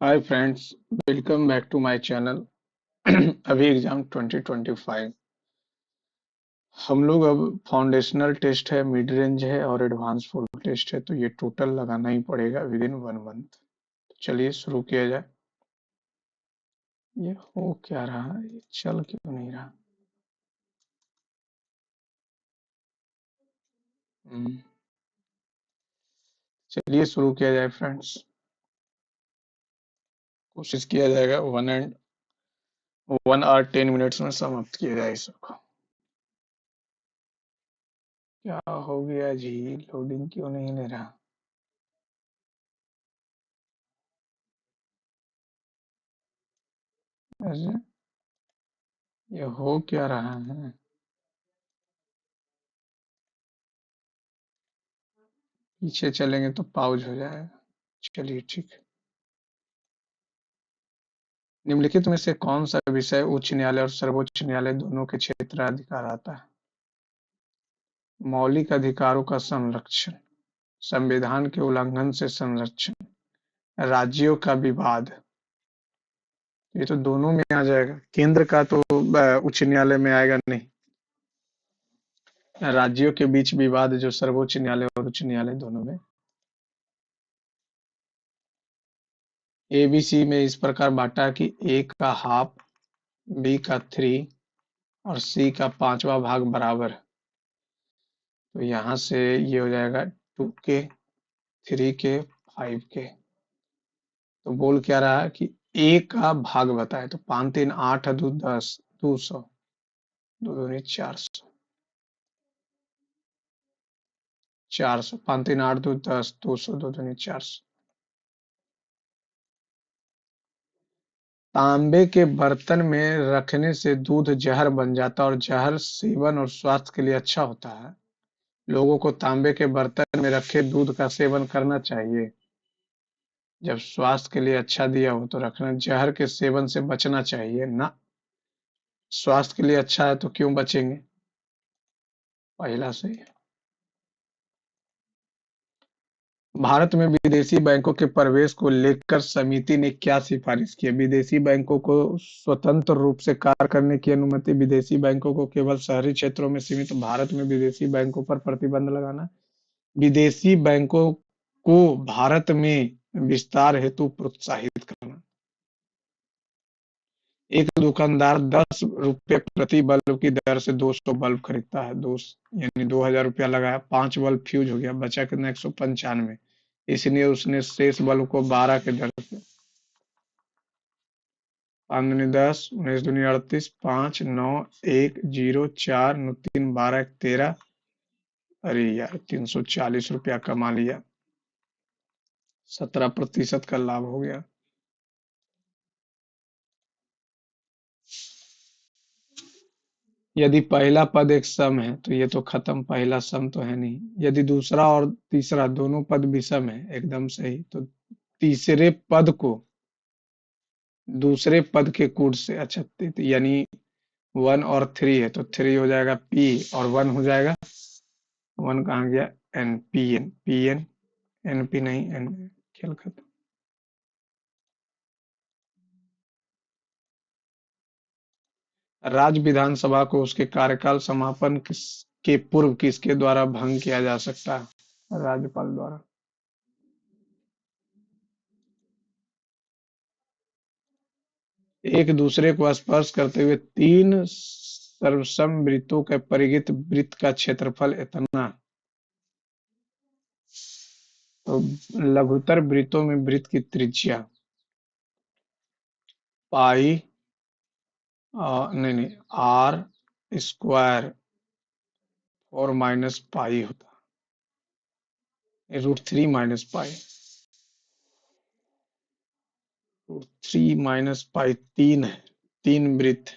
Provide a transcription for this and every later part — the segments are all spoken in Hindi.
Hi friends, welcome back to my channel. अभी एग्जाम 2025 हम लोग अब फाउंडेशनल टेस्ट है, मिड रेंज है और एडवांस फुल टेस्ट है, तो ये टोटल लगाना ही पड़ेगा विद इन 1 मंथ। चलिए शुरू किया जाए। ये हो क्या रहा है, ये चल क्यों नहीं रहा। हम्म, चलिए शुरू किया जाए फ्रेंड्स। कोशिश किया जाएगा 1 आवर 10 मिनट्स में समाप्त किया जाए इसको। क्या हो गया जी, लोडिंग क्यों नहीं ले रहा। ऐसे ये हो क्या रहा है। पीछे चलेंगे तो पाउज हो जाएगा। चलिए ठीक है। निम्नलिखित में से कौन सा विषय उच्च न्यायालय और सर्वोच्च न्यायालय दोनों के क्षेत्राधिकार आता है। मौलिक अधिकारों का संरक्षण, संविधान के उल्लंघन से संरक्षण, राज्यों का विवाद। ये तो दोनों में आ जाएगा, केंद्र का तो उच्च न्यायालय में आएगा नहीं। राज्यों के बीच विवाद जो सर्वोच्च न्यायालय और उच्च न्यायालय दोनों में। एबीसी में इस प्रकार बांटा कि ए का हाफ, बी का थ्री और सी का पांचवा भाग बराबर। तो यहाँ से ये हो जाएगा 2 के, 3 के, 5 के। तो बोल क्या रहा है कि ए का भाग बताए, तो 5 3 8 दो 10, 200, दो दूनी 400, 400, 5 3 8 2 10, 200, दो दूनी 400। तांबे के बर्तन में रखने से दूध जहर बन जाता है और जहर सेवन और स्वास्थ्य के लिए अच्छा होता है। लोगों को तांबे के बर्तन में रखे दूध का सेवन करना चाहिए जब स्वास्थ्य के लिए अच्छा दिया हो, तो रखना। जहर के सेवन से बचना चाहिए ना। स्वास्थ्य के लिए अच्छा है तो क्यों बचेंगे। पहला सही है। भारत में विदेशी बैंकों के प्रवेश को लेकर समिति ने क्या सिफारिश की है। विदेशी बैंकों को स्वतंत्र रूप से कार्य करने की अनुमति, विदेशी बैंकों को केवल शहरी क्षेत्रों में सीमित, भारत में विदेशी बैंकों पर प्रतिबंध लगाना, विदेशी बैंकों को भारत में विस्तार हेतु प्रोत्साहित करना। एक दुकानदार 10 रुपये प्रति बल्ब की दर से 200 बल्ब खरीदता है। दो यानी 2000 रुपया लगाया, 5 बल्ब फ्यूज हो गया, बचा कितना 195। इसलिए उसने शेष बल्ब को 12 के दर से, 5 दूनी 10, 19 दूनी 38, 5 9 1 0 4 9 3 12 13। अरे यार 340 रुपया कमा लिया, 17% का लाभ हो गया। यदि पहला पद एक सम है तो ये तो खत्म, पहला सम तो है नहीं। यदि दूसरा और तीसरा दोनों पद विषम है, एकदम सही, तो तीसरे पद को दूसरे पद के कूट से, अच्छा यानी 1 और 3 है तो 3 हो जाएगा पी और 1 हो जाएगा, 1 कहाँ गया, N, P N, P N, N P नहीं, एन। खेल खत्म। राज्य विधानसभा को उसके कार्यकाल समापन के पूर्व किसके द्वारा भंग किया जा सकता है। राज्यपाल द्वारा। एक दूसरे को स्पर्श करते हुए तीन सर्वसम वृत्तों के परिमित वृत्त का क्षेत्रफल इतना। तो लघुत्तर वृत्तों में वृत्त की त्रिज्या पाई, नहीं नहीं, आर स्क्वायर और माइनस पाई होता है, √3 - पाई। √3 - पाई 3 है, 3 वृत्त।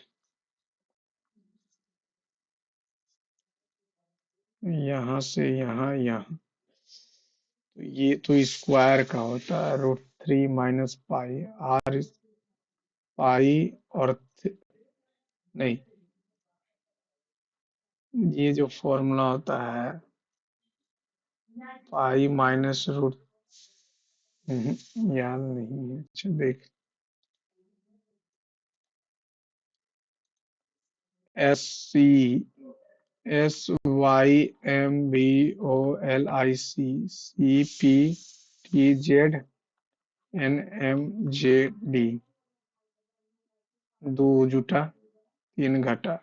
यहाँ से यहाँ यहाँ, तो ये तो स्क्वायर का होता है, √3 - पाई, आर पाई और नहीं, ये जो फॉर्मूला होता है पाई माइनस रूट याद नहीं है। अच्छा देख। SCYMVOLIC CPTZNMJD। दो जुटा, तीन घटा।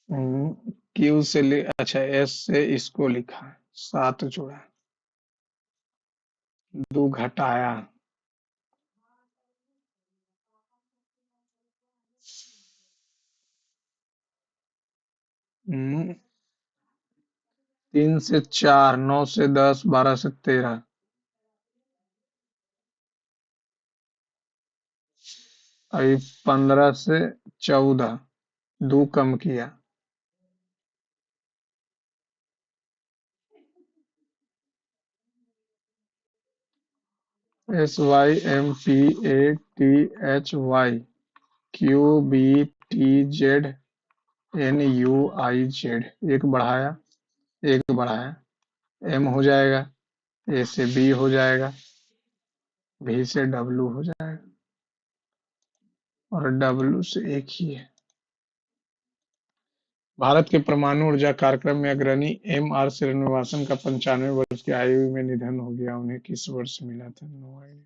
क्यू से ले, अच्छा एस से इसको लिखा, सात जोड़ा, दो घटाया। 3 से 4, 9 से 10, 12 से 13। अभी 15 से 14, दो कम किया। SYMPATHY QBTZNUIZ, एक बढ़ाया, एक बढ़ाया। एम हो जाएगा, ए से बी हो जाएगा, भी से डब्लू हो जाएगा, और डब्लू से एक ही है। भारत के परमाणु ऊर्जा कार्यक्रम में अग्रणी एम आर श्रीनिवासन का 95 वर्ष की आयु में निधन हो गया। उन्हें किस वर्ष मिला था? No idea.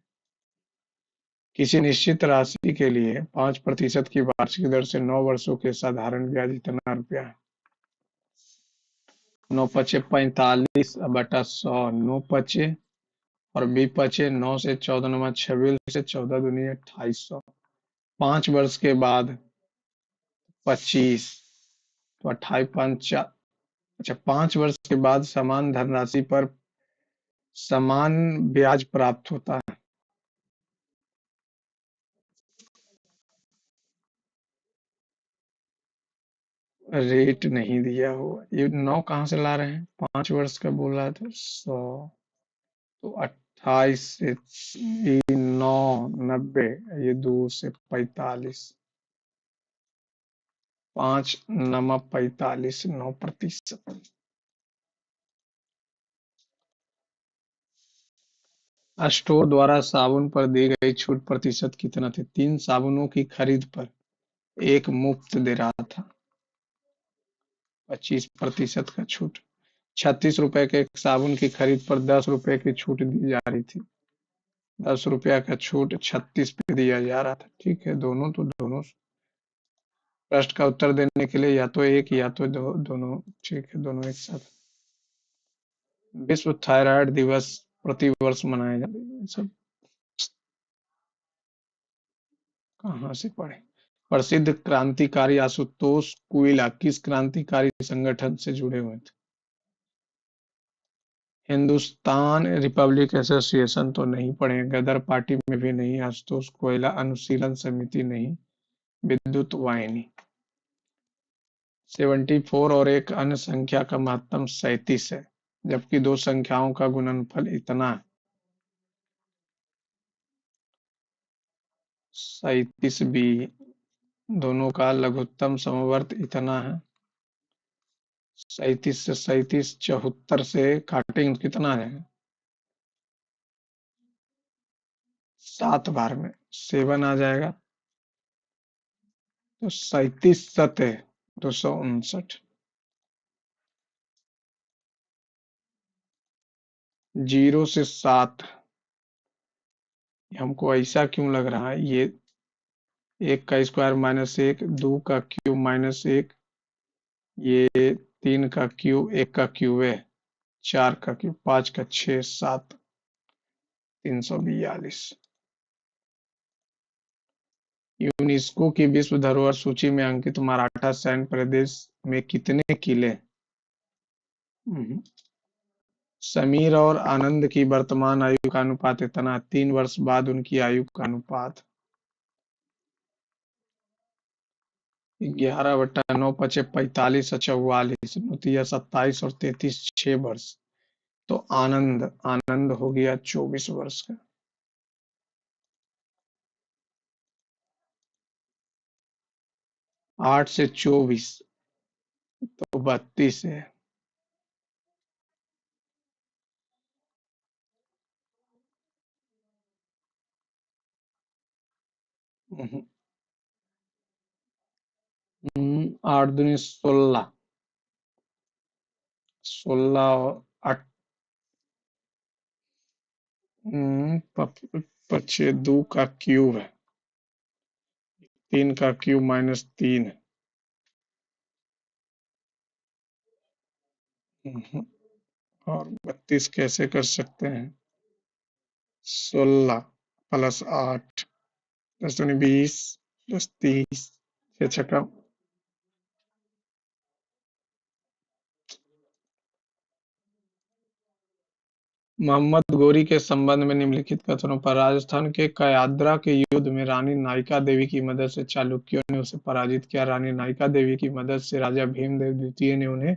किसी निश्चित राशि के लिए 5% की वार्षिक दर से 9 वर्षों के साधारण ब्याज इतना रुपया है। 9×5=45 बटा 100, 9×5 और 20×5 9 से 14 26 से 14×2 = 2800। 5 वर्ष के बाद 25, तो 28×5 अच्छा, 5 वर्ष के बाद समान धनराशि पर समान ब्याज प्राप्त होता है। रेट नहीं दिया हुआ, ये 9 कहाँ से ला रहे हैं? 5 वर्ष का बोला था 100, तो 28 से 9, 90, ये 2 से 45, 5×9 = 45, 9%। स्टोर द्वारा साबुन पर दी गई छूट प्रतिशत कितना थे? 3 साबुनों की खरीद पर एक मुफ्त दे रहा था, 25% का छूट। 36 रुपए के एक साबुन की खरीद पर 10 रुपए की छूट दी जा रही थी। 10 रुपया का छूट 36 पे दिया जा रहा था। ठीक है, दोनों तो दोनों प्रश्न का उत्तर देने के लिए या तो एक या तो दोनों। ठीक है, दोनों एक साथ। विश्व थायराइड दिवस प्रतिवर्ष मनाया जाता है। ये सब कहाँ से पढ़े? प्रसिद्ध क्रांतिकारी आशुतोष कुइला किस क्रांतिकारी संगठन से जुड़े हुए थे? हिंदुस्तान रिपब्लिक एसोसिएशन तो नहीं पढ़े, गदर पार्टी में भी नहीं, आशुतोष कोयला अनुशीलन समिति नहीं, विद्युत वाहिनी। 74 और एक अन्य संख्या का महत्तम 37 है, जबकि दो संख्याओं का गुणनफल इतना है। 37 भी, दोनों का लघुत्तम समवर्त इतना है। 37 से 37 74 से काटेंगे तो कितना है? 7 बार में 7 आ जाएगा, तो 37 259। 0 से 7, हमको ऐसा क्यों लग रहा है? ये 1 का स्क्वायर -1, 2 का क्यूब -1, ये 3 का क्यूब, 1 का क्यूब है, 4 का क्यूब, 5 का 6, 7, 342। यूनेस्को की विश्व धरोहर सूची में अंकित मराठा सैन्य प्रदेश में कितने किले? हम्म, समीर और आनंद की वर्तमान आयु का अनुपात इतना, 3 वर्ष बाद उनकी आयु का अनुपात। 11/9 = 45 और 44, 27 और 33, 6 वर्ष। तो आनंद आनंद हो गया 24 वर्ष का। 8 से 24, तो 32 है। आठ दूनी 16, 16 और आठ, पचे दो का क्यूब है, 3 का क्यूब माइनस 3 है। और 32 कैसे कर सकते हैं? 16 प्लस 8, 10 दूनी 20, 10 30, 6 छक्का। मोहम्मद गोरी के संबंध में निम्नलिखित कथनों पर। राजस्थान के कयाद्रा के युद्ध में रानी नायिका देवी की मदद से चालुक्यों ने उसे पराजित किया। रानी नायिका देवी की मदद से राजा भीमदेव द्वितीय ने उन्हें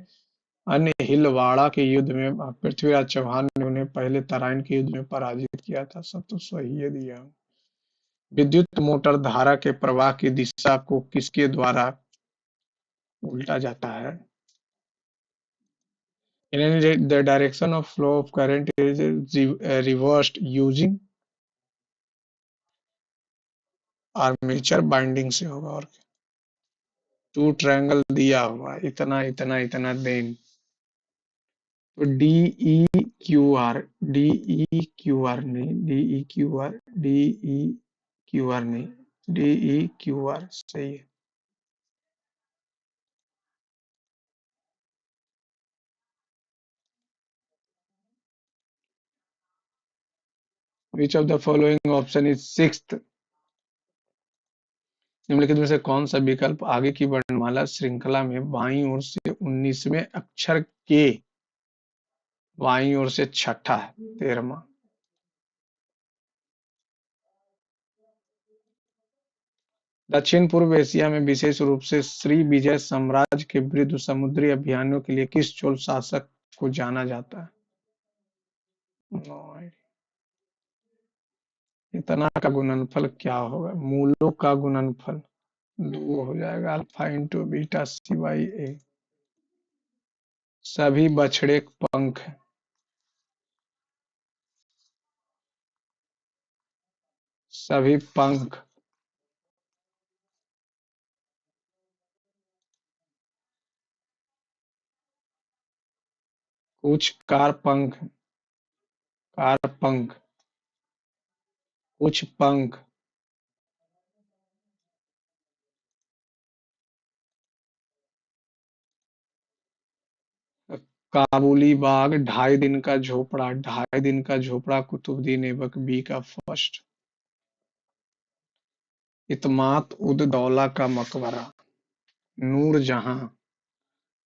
अन्य हिलवाड़ा के युद्ध में, पृथ्वीराज चौहान ने उन्हें पहले तराइन के युद्ध में पराजित किया था। सब तो सही है दिया। विद्युत मोटर धारा के प्रवाह की दिशा को किसके द्वारा उल्टा जाता है? In the direction of flow of current is reversed using armature binding से होगा। और टू ट्रायंगल दिया हुआ इतना इतना इतना देन, तो D E Q R, D E Q R नहीं, D E Q R, D E Q R नहीं, डी ई क्यू आर सही है। Which of the following option is sixth? निम्नलिखित में से कौन सा विकल्प आगे की वर्णमाला श्रृंखला में बाईं ओर से 19वें अक्षर के बाईं ओर से छठा है, 13वां? दक्षिण पूर्व एशिया में विशेष रूप से श्री विजय साम्राज्य के विरुद्ध समुद्री अभियानों के लिए किस चोल शासक को जाना जाता है? No idea. इतना का गुणनफल क्या होगा? मूलों का गुणनफल 2 हो जाएगा, alpha into beta C by A. सभी बछड़े पंख हैं। सभी पंख। कुछ कार पंख, कार पंख, कुछ पंख। काबुली बाग, 2.5 दिन का झोपड़ा, 2.5 दिन का झोपड़ा कुतुबुद्दीन ऐबक बी का फर्स्ट। इत्मात उद दौला का मकबरा, नूरजहां,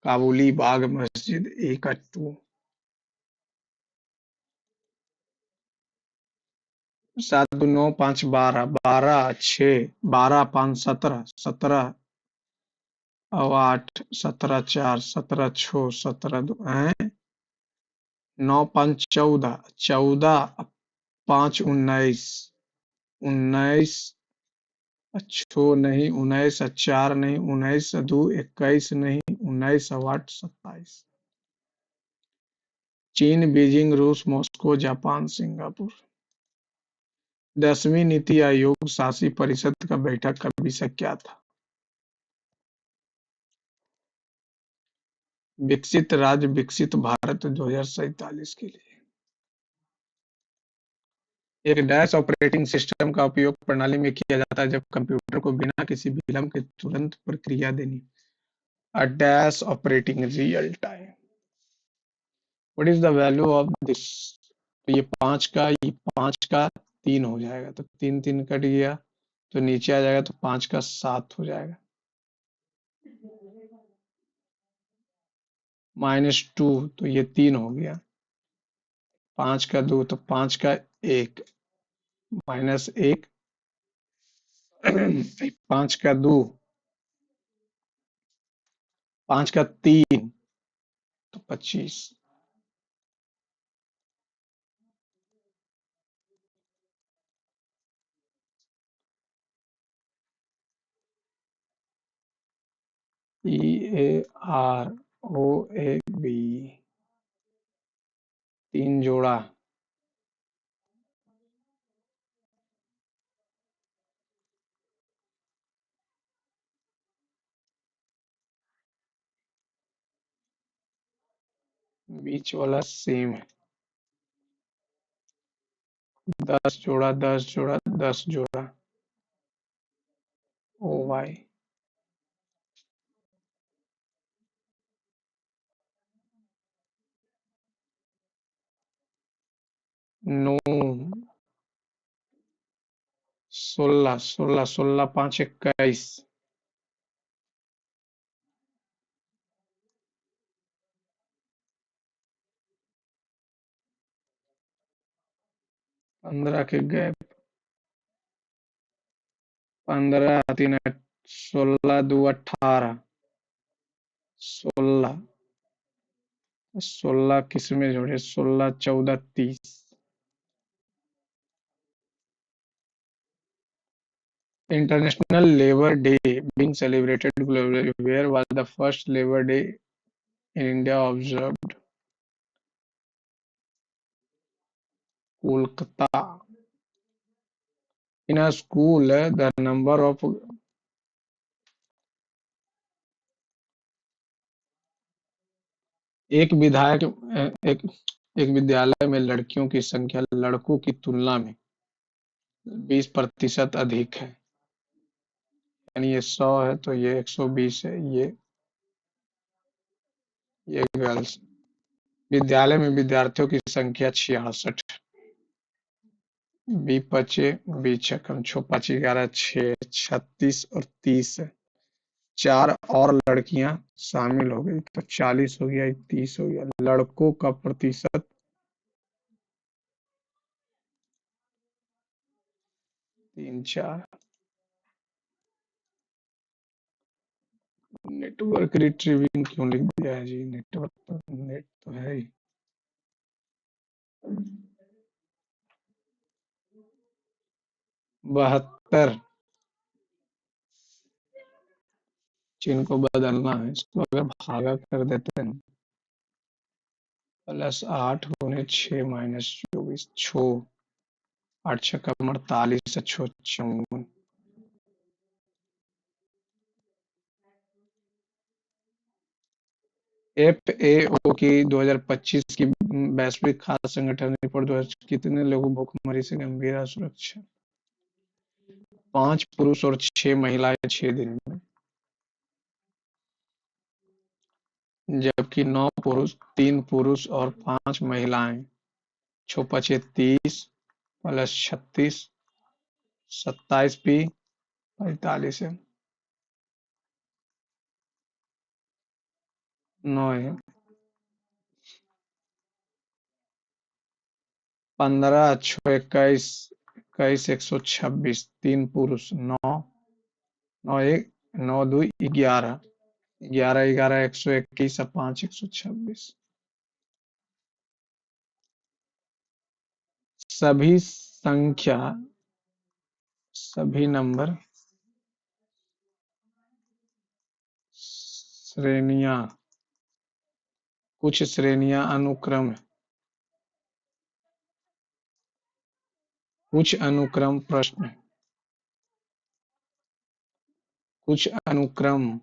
काबुली बाग मस्जिद, ए का 2। 7 2 9 5 12, 12 6, 12 5 17, 17 और 8, 17 4, 17 6, 17 2 हैं, 9 5 14, 14 5 19, 19 छो नहीं, 19 4 नहीं, 19 2 21 नहीं, 19 8 27। चीन, बीजिंग, रूस, मॉस्को, जापान, सिंगापुर। 10वीं नीति आयोग शासी परिषद का बैठक का विषय क्या था? विकसित राज्य विकसित भारत 2047 के लिए। एक डैश ऑपरेटिंग सिस्टम का उपयोग प्रणाली में किया जाता है जब कंप्यूटर को बिना किसी विलंब के तुरंत प्रक्रिया देनी। A dash operating real time. What is the value of this? तो ये 5 का, ये 5 का 3 हो जाएगा, तो 3 3 कट गया, तो नीचे आ जाएगा, तो 5 का 7 हो जाएगा। -2, तो ये 3 हो गया। 5 का 2, तो 5 का 1, -1, 5 का 2, 5 का 3, तो 25। EAROAB 3 जोड़ा। बीच वाला सेम है। 10 जोड़ा 10 जोड़ा 10 जोड़ा। ओ भाई। नो। 16 16 16 5 21। 15 के गैप। 15 3 16 2 18। 16। 16 किस में जोड़े? 16 14 30। International Labour Day being celebrated globally. Where was the first Labour Day in India observed? Kolkata. In a school, the number of एक विधायक एक एक विद्यालय में लड़कियों की संख्या लड़कों की तुलना में 20% अधिक है। यानी ये 100 है तो ये 120 है। ये गर्ल्स। विद्यालय में विद्यार्थियों की संख्या 66। बी पचे बी छकम छो पाँच 11 6 36 और 30 है। 4 और लड़कियां शामिल हो गई तो 40 हो गया, 30 हो गया। लड़कों का प्रतिशत 3 4। नेटवर्क रिट्रीविंग क्यों लिख दिया है जी? नेटवर्क तो नेट तो है ही। 72। चिन्ह को बदलना है। इसको अगर भागा कर देते हैं +8 × 6 - 24 छो 8 छक्का 48 छो 54। एफएओ की 2025 की वैश्विक खाद्य संगठन रिपोर्ट 2000 कितने लोगों भूखमरी से गंभीर असुरक्षा? 5 पुरुष और 6 महिलाएं 6 दिन में। जबकि 9 पुरुष 3 पुरुष और 5 महिलाएं। 6 × 5 = 30 +36 27 पी 45 है। 9 है। 15 6 21 21 126 3 पुरुष 9 9 1 9 2 11 11 11 121 और 5 126। सभी संख्या सभी नंबर श्रेणियां। कुछ श्रेणियां अनुक्रम है। कुछ अनुक्रम प्रश्न। कुछ अनुक्रम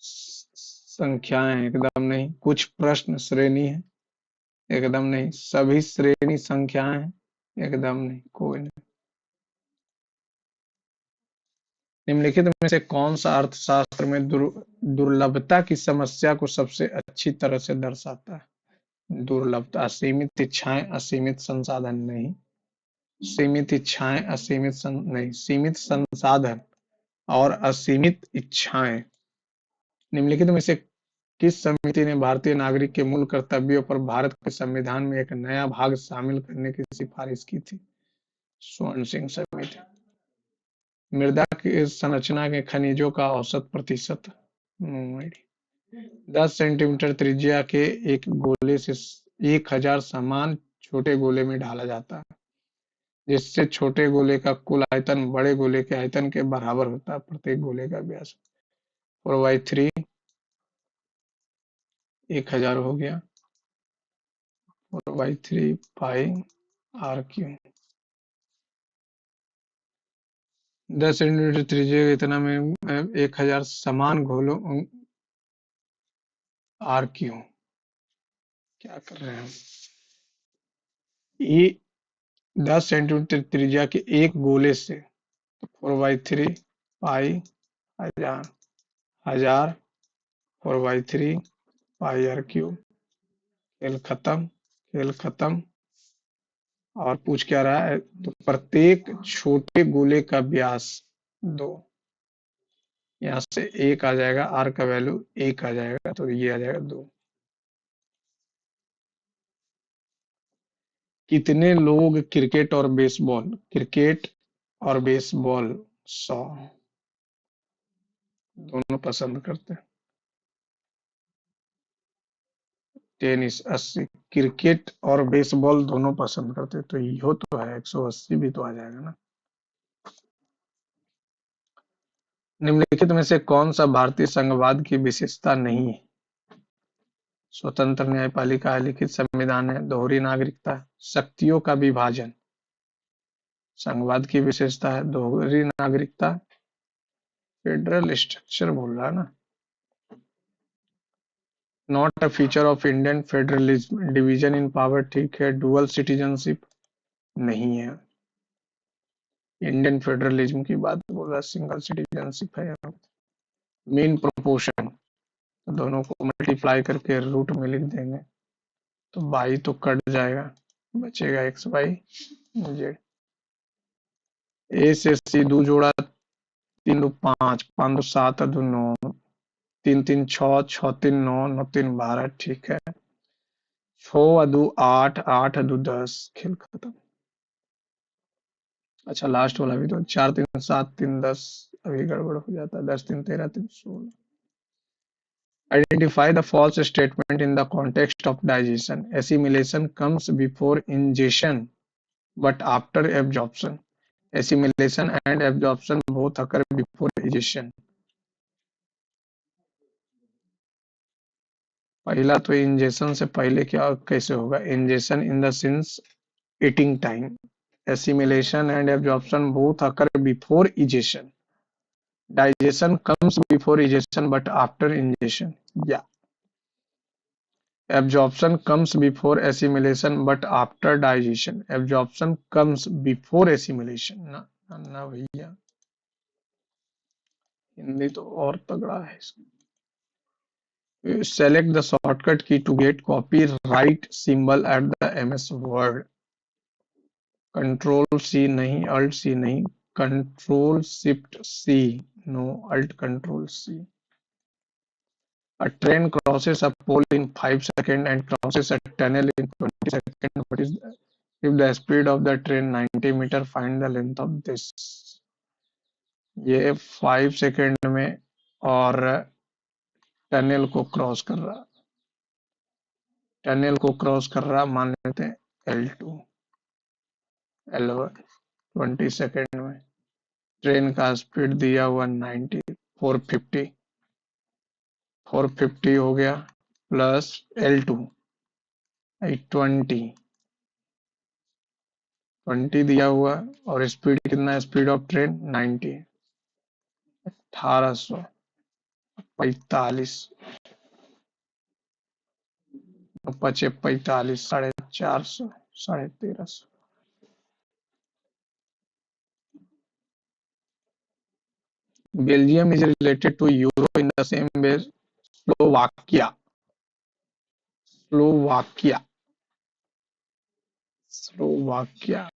संख्याएं एकदम नहीं। कुछ प्रश्न श्रेणी है एकदम नहीं। सभी श्रेणी संख्याएं हैं एकदम नहीं। कोई नहीं। निम्नलिखित में से कौन सा अर्थशास्त्र में दुर्लभता की समस्या को सबसे अच्छी तरह से दर्शाता है? दुर्लभता। असीमित इच्छाएं असीमित संसाधन नहीं। सीमित इच्छाएं नहीं। सीमित संसाधन और असीमित इच्छाएं। निम्नलिखित में से किस समिति ने भारतीय नागरिक के मूल कर्तव्यों पर भारत के संविधान में एक नया भाग शामिल करने की सिफारिश की थी? स्वर्ण सिंह समिति। मृदा की संरचना के खनिजों का औसत प्रतिशत? 10 सेंटीमीटर त्रिज्या के एक गोले से 1000 समान छोटे गोले में ढाला जाता है, जिससे छोटे गोले का कुल आयतन बड़े गोले के आयतन के बराबर होता है। प्रत्येक गोले का व्यास 4/3 1000 हो गया। 4/3 पाई r³। 10 सेंटीमीटर त्रिज्या के इतना में 1000 समान गोलों r³ क्या कर रहे हैं हम? ये 10 सेंटीमीटर त्रिज्या के एक गोले से 4/3 पाई हजार हजार 4/3 पाई आर क्यूब। खेल खत्म। खेल खत्म। और पूछ क्या रहा है, तो प्रत्येक छोटे गोले का व्यास 2। यहाँ से एक आ जाएगा, आर का वैल्यू एक आ जाएगा, तो ये आ जाएगा 2। कितने लोग क्रिकेट और बेसबॉल 100 दोनों पसंद करते हैं? टेनिस 80, क्रिकेट और बेसबॉल दोनों पसंद करते हैं, तो यो तो है 180 भी तो आ जाएगा ना। निम्नलिखित में से कौन सा भारतीय संघवाद की विशेषता नहीं है? स्वतंत्र न्यायपालिका है, लिखित संविधान है, दोहरी नागरिकता है, शक्तियों का विभाजन। संघवाद की विशेषता है दोहरी नागरिकता, फेडरल स्ट्रक्चर बोल रहा है ना। Not a feature of Indian federalism, division in power ठीक है, डुअल सिटीजनशिप नहीं है। इंडियन फेडरलिज्म की बात बोल रहा, सिंगल सिटीजनशिप है यहाँ। मीन प्रोपोर्शन, तो दोनों को मल्टीप्लाई करके रूट में लिख देंगे, तो बाई तो कट जाएगा, बचेगा एक्स बाई जेड। ए से सी दो जोड़ा, 3 दो 5, 5 दो 7, दो 9, 3 3 6, 6 3 9, 9 3 12, ठीक है। 6 दो 8, 8 दो 10, खेल खत्म। अच्छा लास्ट वाला भी तो, 4 3 7 3 10, अभी गड़बड़ हो जाता है, 10 3 13 3 16। Identify the false statement in the context of digestion. Assimilation comes before ingestion, but after absorption. Assimilation and absorption both occur before ingestion. पहला तो इंजेशन से पहले क्या कैसे होगा? Ingestion in the sense eating time. Assimilation and absorption both occur before ingestion. Digestion comes before ingestion but after ingestion. Yeah. Absorption comes before assimilation but after digestion. Absorption comes before assimilation. ना ना भैया, हिंदी तो और तगड़ा है। Select the shortcut key to get copyright symbol at the MS Word. Control C नहीं, Alt C नहीं, Control Shift C, no, Alt Control C. A train crosses a pole in 5 seconds and crosses a tunnel in 20 seconds. What is if the speed of the train 90 metre, find the length of this. ये 5 सेकंड में और टनल को क्रॉस कर रहा, मान लेते हैं L2, L1 20 सेकंड में। ट्रेन का स्पीड दिया हुआ 90, 450, 450 हो गया प्लस L2 20, 20 दिया हुआ, और स्पीड कितना है? Speed of train 90, 1845, 45, 450, 1350। Belgium is related to Euro in the same way Slovakia. Slovakia. Slovakia.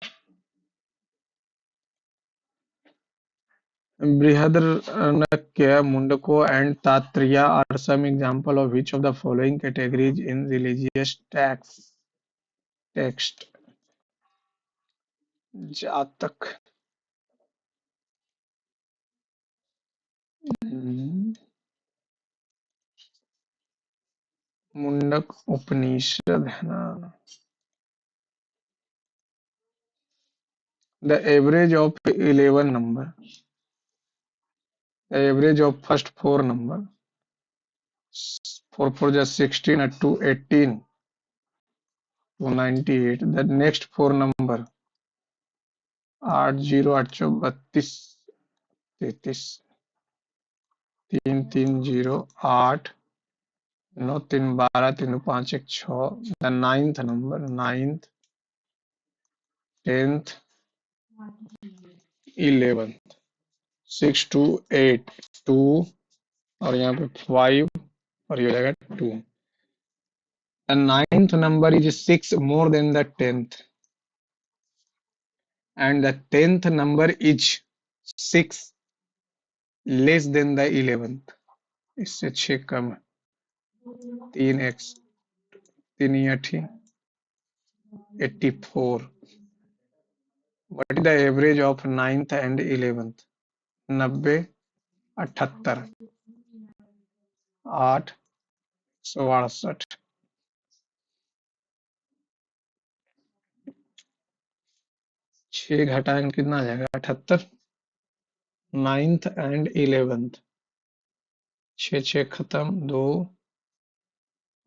Brihadaranyaka, Mundako, and Tattriya are some example of which of the following categories in religious text? जातक, मुंडक उपनिषद है ना। The average of 11 number, the average of first 4 number, 4 4 just 16, and 2 18, 298. The next 4 number, 8 0 8 32 33, 3 3 0 8 9 3 12 3 5 1 6 the ninth number, ninth, 10th, 11th, 6 2 8 2 और यहाँ पे 5 और ये हो जाएगा 2। The ninth number is 6 more than the 10th and the 10th number is 6 less than the 11th। इससे 6 कम है। 3x 3 8 84। What is the average of 9th and 11th? 90 78 8 168। 6 घटाएंगे कितना आ जाएगा? 78। 9th एंड 11th, 6 6 खत्म, 2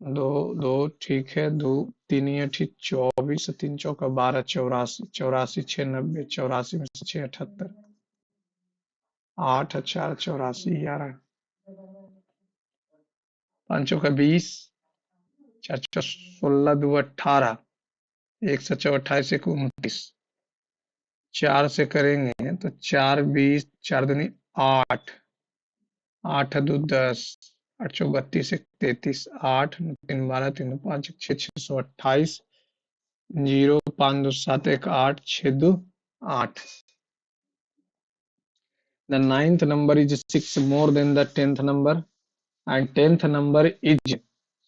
2 2 ठीक है, 2 3 8 24, 3 चौका 12 84, 84 6 90, 84 में से 6 78, 8 4 84 11, 5 चौका 20, 4 चौ 16 2 18, 1 7 28 1 29। 4 से करेंगे तो 4 20, 4 दूनी 8, 8 दो 10, 8 चौ 32 1 33, 8 3 12 3 5 1 6 628, 0 5 2 7 1 8 6 2 8। The ninth number is 6 more than the 10th number and 10th number is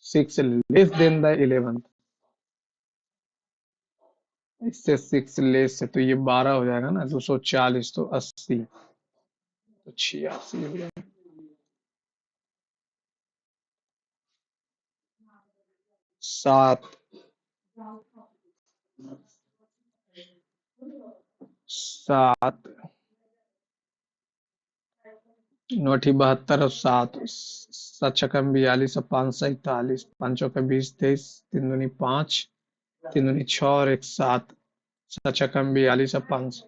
6 less than the 11th। इससे 6 लेस है तो ये 12 हो जाएगा ना, 240 तो 80 तो 86 हो जाएगा। 7 7 नौठी 72 और 7 7 छक्कम 42 और 5 41, 5 चौका 20 23, 3 दूनी 5, 3 दूनी 6 और 1 7, 7 छक्कम 42 और 5।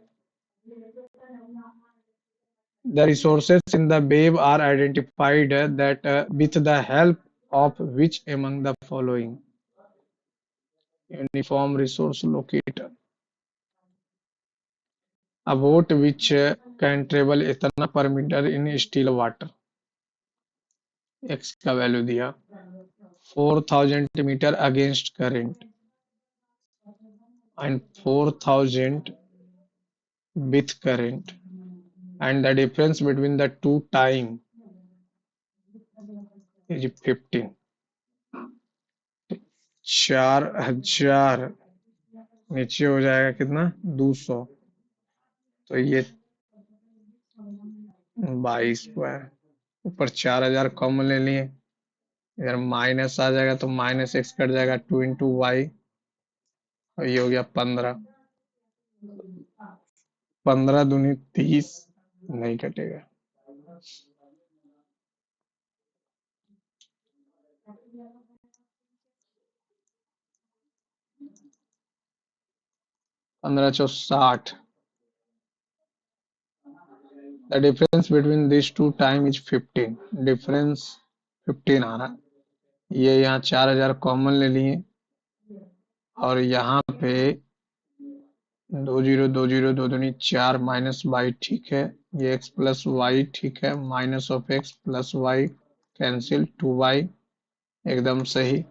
The resources in the web are identified that with the help of which among the following? Uniform resource locator, a boat which can travel इतना per meter in still water, x का वैल्यू दिया, 4000 meter against current and 4000 with current, and the difference between the two time is 15। 4000 नीचे हो जाएगा कितना? 200, तो ये 22 स्क्वायर। ऊपर 4000 कॉमन ले लिए, इधर माइनस आ जाएगा तो माइनस एक्स कट जाएगा, 2 इंटू वाई और ये हो गया 15। 15 दूनी 30 नहीं कटेगा। 15 चौ 60। The difference between these two time is 15। Difference 15 आ रहा। ये यहाँ 4000 कॉमन ले लिए और यहाँ पे 20 20 2 दूनी 4 माइनस वाई ठीक है, ये x प्लस वाई ठीक है, minus of x plus Y cancel, 2y एकदम सही।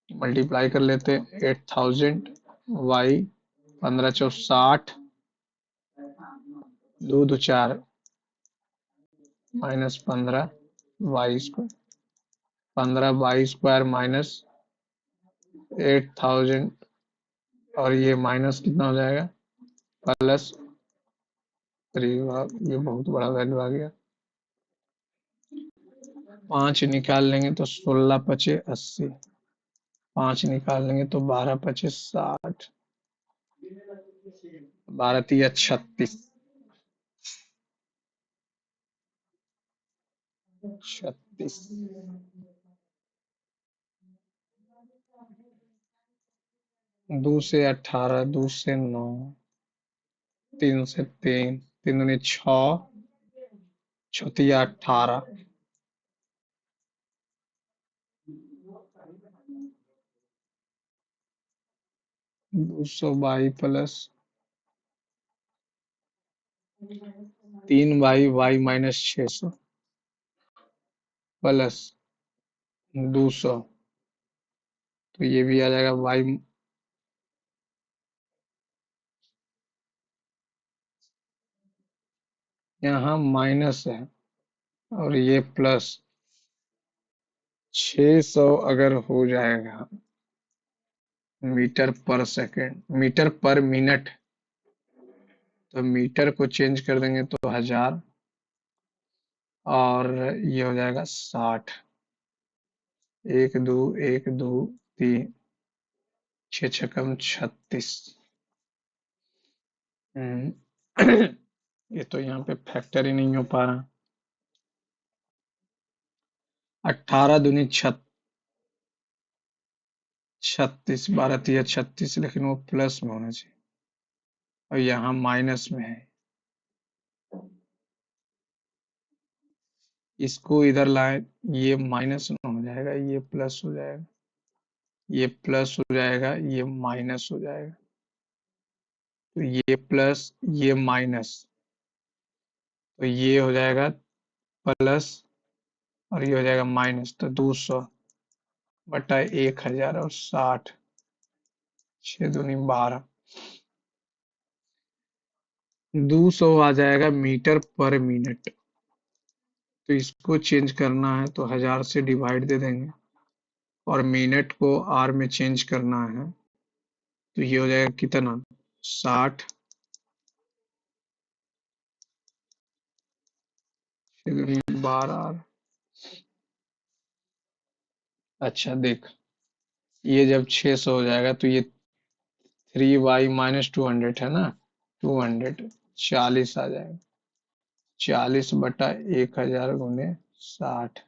मल्टीप्लाई कर लेते, 8000 वाई 15 चौ 60, 2 2 4 minus 15 Y square, 15 Y square minus 8000 और ये माइनस कितना हो जाएगा? प्लस 3। ये बहुत बड़ा वैल्यू आ गया। 5 निकाल लेंगे तो 16 पचे 80, 5 निकाल लेंगे तो 12 पचे 60, 12 तिया 36, 36। 2 से 18, 2 से 9, 3 से 3, 3 दूनी 6, 6 तिया 18, 200 y प्लस 3y(y - 600) प्लस 200, तो ये भी आ जाएगा y। यहाँ माइनस है और ये प्लस। 600 अगर हो जाएगा मीटर पर सेकंड, मीटर पर मिनट, तो मीटर को चेंज कर देंगे तो 1000, और ये हो जाएगा 60। 1 2 1 2 3, 6 6 36। ये तो यहाँ पे फैक्टर ही नहीं हो पा रहा। 18 दूनी 36, 12 3 36, लेकिन वो प्लस में होना चाहिए और यहाँ माइनस में है। इसको इधर लाए, ये माइनस में हो जाएगा, ये प्लस हो जाएगा, ये प्लस हो जाएगा, ये माइनस हो जाएगा, तो ये प्लस, ये माइनस, तो ये हो जाएगा प्लस और ये हो जाएगा माइनस, तो 200/1000 और 60। 6 दूनी 12। 200 आ जाएगा मीटर पर मिनट। तो इसको चेंज करना है तो 1000 से डिवाइड दे देंगे, और मिनट को आर में चेंज करना है तो ये हो जाएगा कितना, 60। 6 दूनी 12। अच्छा देख, ये जब 600 हो जाएगा तो ये 3y - 200 है ना, 200, 40 आ जाएगा। 40/1000 गुने 60।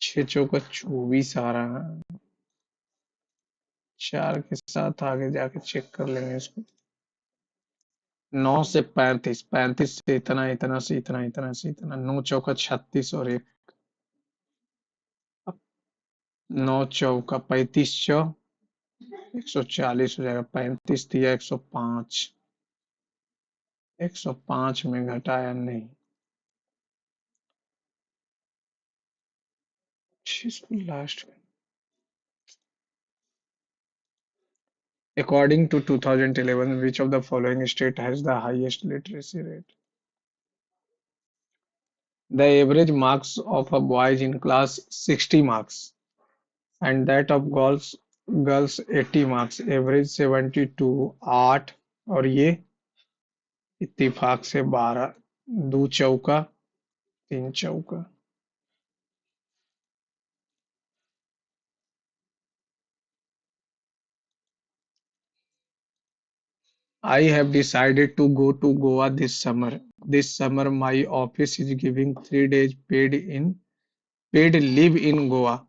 6 चौका 24 आ रहा है। 4 के साथ आगे जाके चेक कर लेंगे इसको। 9 से 35, 35 से इतना, इतना से इतना, इतना से इतना, 9 चौका 36 और एक, 9 चौका 35 140 हो जाएगा। 35 दिया 105, 105 में घटाया नहीं। इसको लास्ट में, according to 2011, which of the following state has the highest literacy rate? The average marks of a boys in class 60 marks, and that of girls 80 marks, average 72, 8, और ये इत्तेफाक से 12। 2 चौका 3 चौका। I have decided to go to Goa this summer. This summer my office is giving 3 days paid leave in Goa.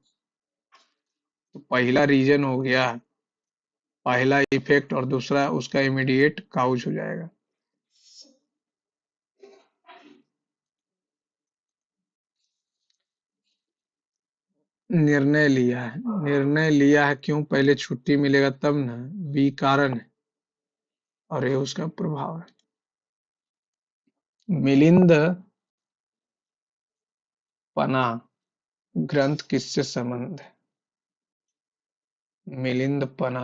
तो पहला रीजन हो गया, पहला इफेक्ट, और दूसरा उसका इमीडिएट काउज हो जाएगा। निर्णय लिया है क्यों, पहले छुट्टी मिलेगा तब ना, बी कारण है, और ये उसका प्रभाव है। मिलिंद पना ग्रंथ किससे संबंध है? मिलिंद पना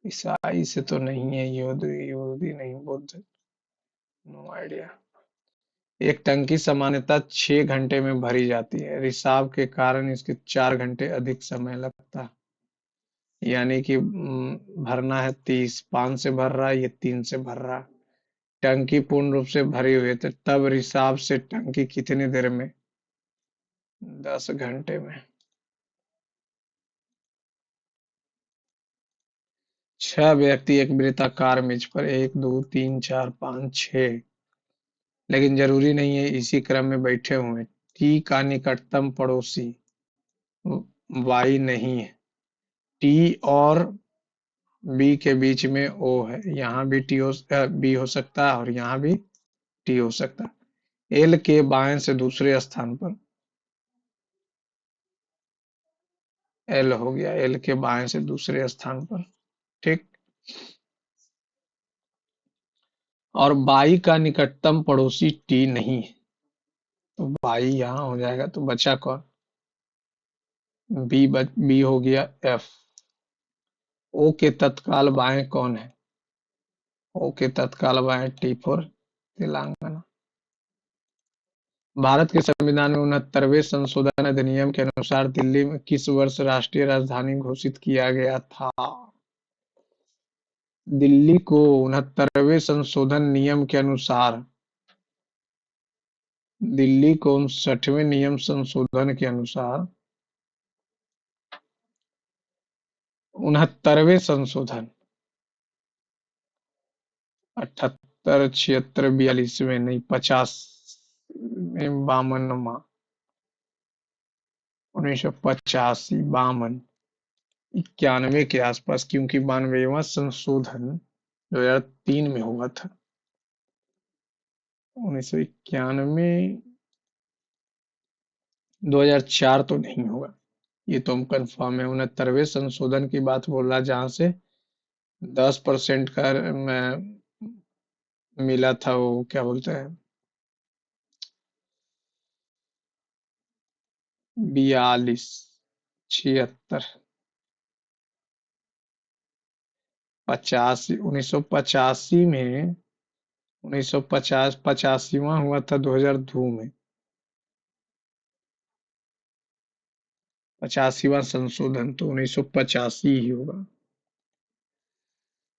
ईसाई से तो नहीं है, यहूदी नहीं, बुद्ध, नो आइडिया। एक टंकी सामान्यतः 6 घंटे में भरी जाती है, रिसाव के कारण इसके 4 घंटे अधिक समय लगता है। यानी कि भरना है 30, 5 से भर रहा है, ये 3 से भर रहा है। टंकी पूर्ण रूप से भरी हुई है, तो तब रिसाव से टंकी कितनी देर में, 10 घंटे में। 6 व्यक्ति एक वृत्ताकार मेज पर 1 2 3 4 5 6, लेकिन जरूरी नहीं है इसी क्रम में बैठे हुए। टी का निकटतम पड़ोसी वाई नहीं है। टी और बी के बीच में ओ है, यहाँ भी बी हो सकता है और यहाँ भी टी हो सकता है। एल के बाएं से दूसरे स्थान पर एल हो गया, एल के बाएं से दूसरे स्थान पर। ठीक। और बाई का निकटतम पड़ोसी टी नहीं है, तो बाई यहाँ हो जाएगा, तो बचा कौन? बी हो गया एफ। ओ के तत्काल बाएं कौन है? ओ के तत्काल बाएं टी फॉर तेलंगाना। भारत के संविधान में 69वें संशोधन अधिनियम के अनुसार दिल्ली में किस वर्ष राष्ट्रीय राजधानी घोषित किया गया था? दिल्ली को 69वें संशोधन नियम के अनुसार, दिल्ली को 59वें नियम संशोधन के अनुसार, 69वें संशोधन, 78, 76, 42 में नहीं, 50 में, 52, 1985, 52, 91 के आसपास, क्योंकि 92वां संशोधन 2003 में हुआ था। 1991, 2004 तो नहीं होगा, ये तो हम कंफर्म है। 69वें संशोधन की बात बोल रहा, जहां से 10% का मिला था, वो क्या बोलते हैं, 42, 76, 85, 1985 में, 1950, 85वां हुआ था 2002 में, 85वां संशोधन तो 1985 ही होगा।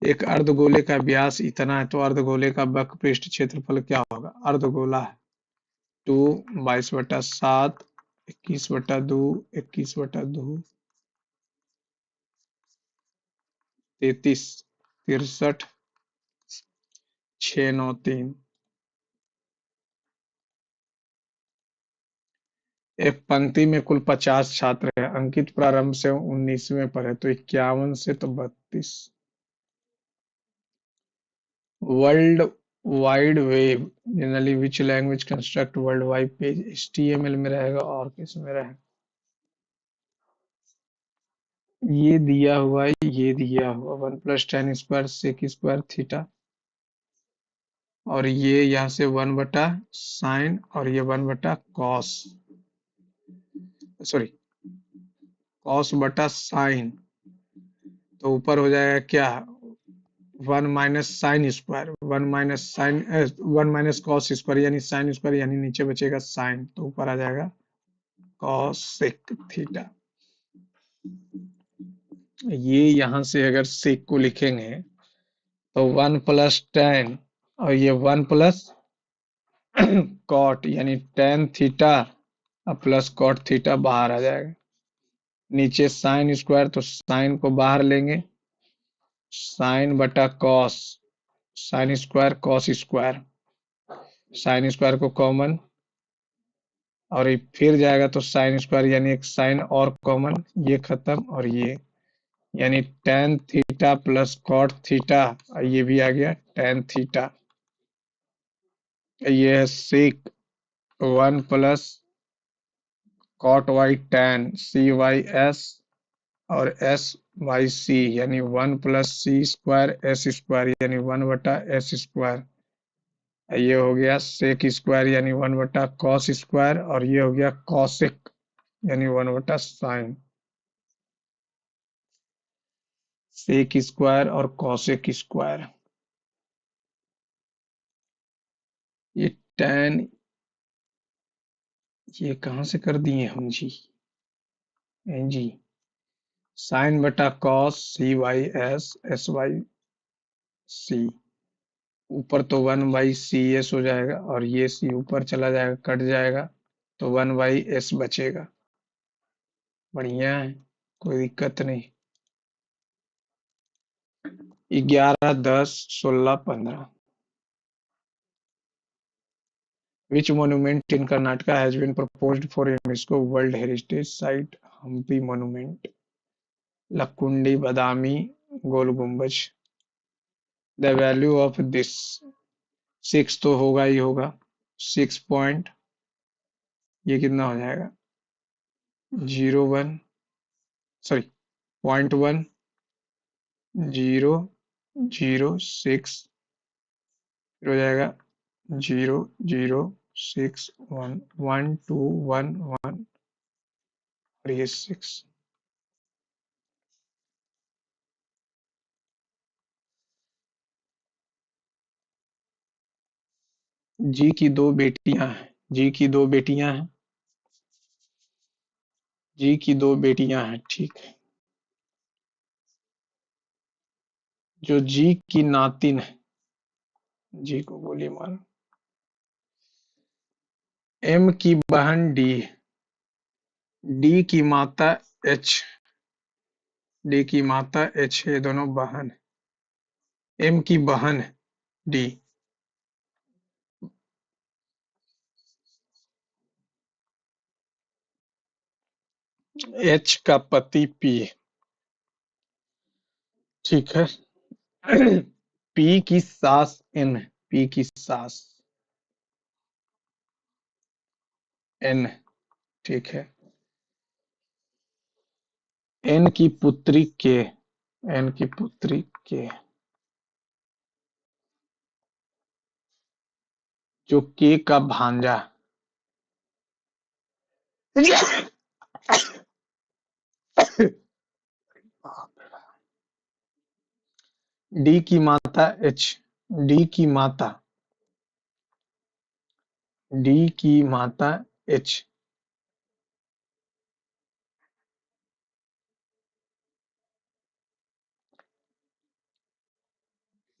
एक अर्धगोले का व्यास इतना है, तो अर्धगोले का वक्र पृष्ठ क्षेत्रफल क्या होगा? अर्धगोला है 2, 22/7, 21/2, 21/2, 33, 63, 693। एक पंक्ति में कुल 50 छात्र हैं, अंकित प्रारंभ से 19वें पर है, तो 51 से तो 32। World wide web generally which language construct world wide page? HTML में रहेगा और किस में रहेगा? ये दिया हुआ है, ये दिया हुआ 1+tan² sec स्क्वायर थीटा, और ये यहाँ से 1/sin और ये 1/cos, सॉरी, cos/sin, तो ऊपर हो जाएगा क्या? 1 - sin², 1 - cos² यानी sin² यानी नीचे बचेगा sin, तो ऊपर आ जाएगा cos sec थीटा। ये यहां से अगर sec को लिखेंगे तो 1+tan और ये 1+cot यानी tan थीटा और प्लस cot थीटा बाहर आ जाएगा। नीचे sin² तो sin को बाहर लेंगे, sin/cos, sin² cos², sin² को कॉमन, और ये फिर जाएगा तो sin² यानी एक sin और कॉमन, ये खत्म और ये, यानी tan theta plus cot theta, और ये भी आ गया tan थीटा। ये है sec 1+cot y tan CYS और SYC यानी 1+C² S² यानी 1/S²। ये हो गया sec² यानी 1/cos² और ये हो गया cosec यानी 1/sin। sec² और cosec², ये tan, ये कहाँ से कर दिए हम जी? जी, sin/cos CYS SYC, ऊपर तो 1/CS हो जाएगा और ये C ऊपर चला जाएगा, कट जाएगा, तो 1/S बचेगा। बढ़िया है, कोई दिक्कत नहीं। 11, 10, 16, 15। Which monument in Karnataka has been proposed for UNESCO World Heritage Site? Hampi Monument, Lakkundi, Badami, गोल गुंबज। द वैल्यू ऑफ दिस, 6 तो होगा ही होगा। 6 पॉइंट, ये कितना हो जाएगा? 01, सॉरी, 0.1, 0, 0, 6, फिर हो जाएगा 0, 0, 6, 1, 1, 2, 1, 1 और ये 6। जी की दो बेटियां हैं, जी की दो बेटियां हैं, जी की दो बेटियां हैं, ठीक है। जो जी की नातिन है, जी को गोली मारो। एम की बहन डी, डी की माता एच, डी की माता एच, ये दोनों बहन। एम की बहन डी, एच का पति पी, ठीक है। पी की सास एन, पी की सास एन, ठीक है। एन की पुत्री के, एन की पुत्री के, जो के का भांजा। डी की माता एच, डी की माता, डी की माता एच,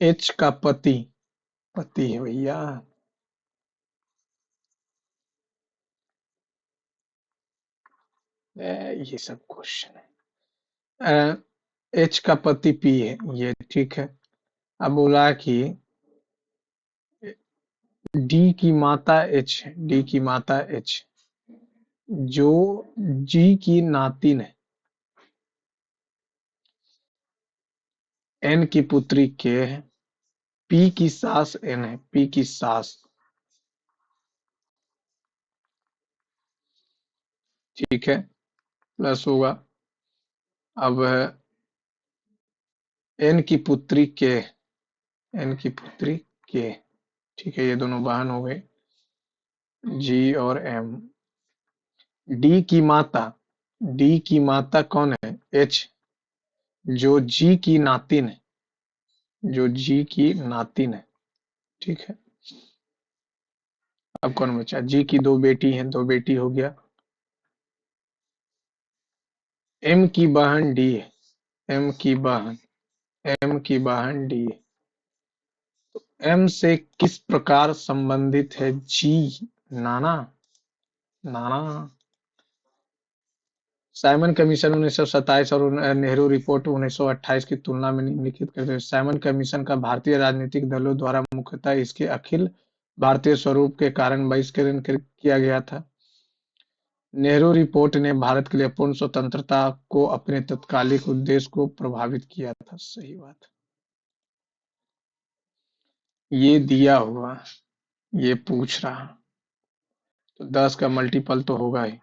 एच का पति, पति है भैया। ये सब क्वेश्चन है। एच का पति पी है, ये ठीक है। अब बोला कि डी की माता एच, डी की माता एच, जो जी की नातिन है, एन की पुत्री के है, पी की सास एन है, पी की सास, ठीक है। प्लस होगा अब एन की पुत्री के, एन की पुत्री के, ठीक है, ये दोनों बहन हो गए, जी और एम। डी की माता, डी की माता कौन है? एच, जो जी की नातिन है, जो जी की नातिन है, ठीक है। अब कौन बचा? जी की दो बेटी हैं, दो बेटी हो गया। एम की बहन डी है, एम की बहन, एम की बहन डी, एम से किस प्रकार संबंधित है जी? नाना, नाना। साइमन कमीशन 1927 और नेहरू रिपोर्ट 1928 की तुलना में निम्नलिखित करते हैं। साइमन कमीशन का भारतीय राजनीतिक दलों द्वारा मुख्यतः इसके अखिल भारतीय स्वरूप के कारण बहिष्करण किया गया था। नेहरू रिपोर्ट ने भारत के लिए पूर्ण स्वतंत्रता को अपने तत्कालिक उद्देश्य को प्रभावित किया था। सही बात। ये दिया हुआ, ये पूछ रहा, तो 10 का मल्टीपल तो होगा ही।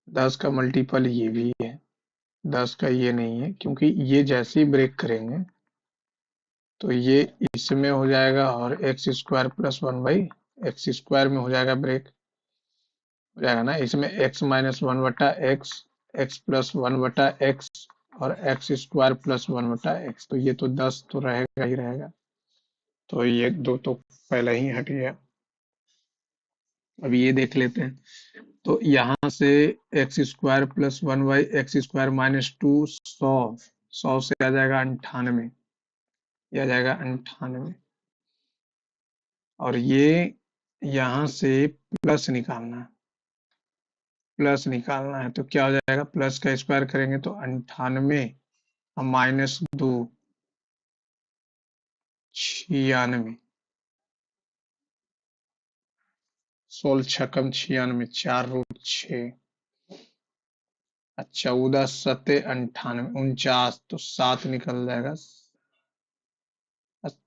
10 का मल्टीपल ये भी है, 10 का ये नहीं है, क्योंकि ये जैसे ही ब्रेक करेंगे तो ये इसमें हो जाएगा और x square plus 1 by x square में हो जाएगा ब्रेक, हो जाएगा ना। इसमें x minus 1/x, x plus 1/x और एक्स स्क्वायर प्लस 1/x, तो ये तो 10 तो रहेगा ही रहेगा, तो ये दो तो पहले ही हट गया। अब ये देख लेते हैं, तो यहाँ से x square plus 1/x square minus 2, 100, 100 से आ जाएगा 98, ये आ जाएगा 98। और ये यहाँ से प्लस निकालना है, प्लस निकालना है, तो क्या हो जाएगा? प्लस का स्क्वायर करेंगे तो 98 और -2, 96, 16 छकम 96, 4√6। अच्छा 14 तो 7 निकल जाएगा।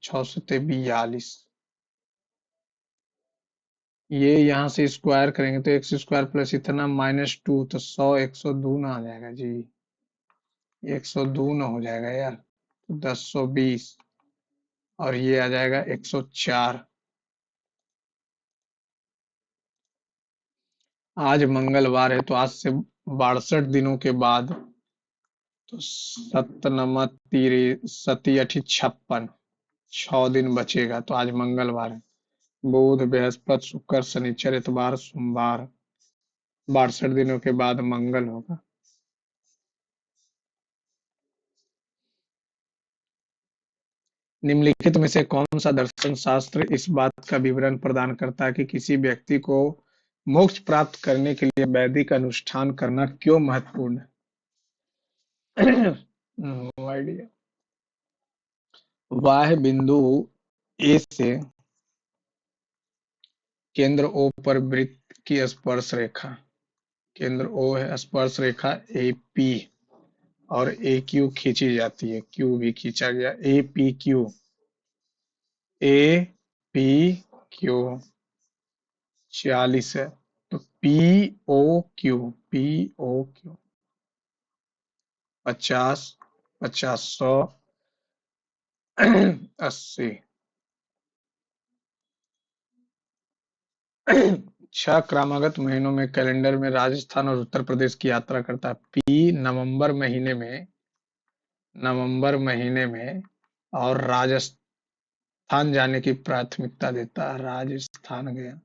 6 42। ये यहाँ से स्क्वायर करेंगे तो एक्स स्क्वायर प्लस इतना -2 तो 100 102 आ जाएगा जी। 102 हो जाएगा यार, तो 10 120 और ये आ जाएगा 104। आज मंगलवार है तो आज से 62 दिनों के बाद, तो सतनमत तीरे सती अठी 56, 6 दिन बचेगा। तो आज मंगलवार है, बुध बृहस्पति शुक्र शनिचर इतवार सोमवार, 62 दिनों के बाद मंगल होगा। निम्नलिखित में से कौन सा दर्शन शास्त्र इस बात का विवरण प्रदान करता है कि किसी व्यक्ति को मोक्ष प्राप्त करने के लिए वैदिक अनुष्ठान करना क्यों महत्वपूर्ण है? No idea. बाह्य बिंदु ए से केंद्र ओ पर वृत्त की स्पर्श रेखा, केंद्र ओ है, स्पर्श रेखा ए पी और ए क्यू खींची जाती है, क्यू भी खींचा गया, A P Q, A P Q 46 है, तो P O Q, P O Q 50, 50 100 80। 6 क्रमागत महीनों में कैलेंडर में राजस्थान और उत्तर प्रदेश की यात्रा करता है। पी नवंबर महीने में और राजस्थान जाने की प्राथमिकता देता है, राजस्थान गया।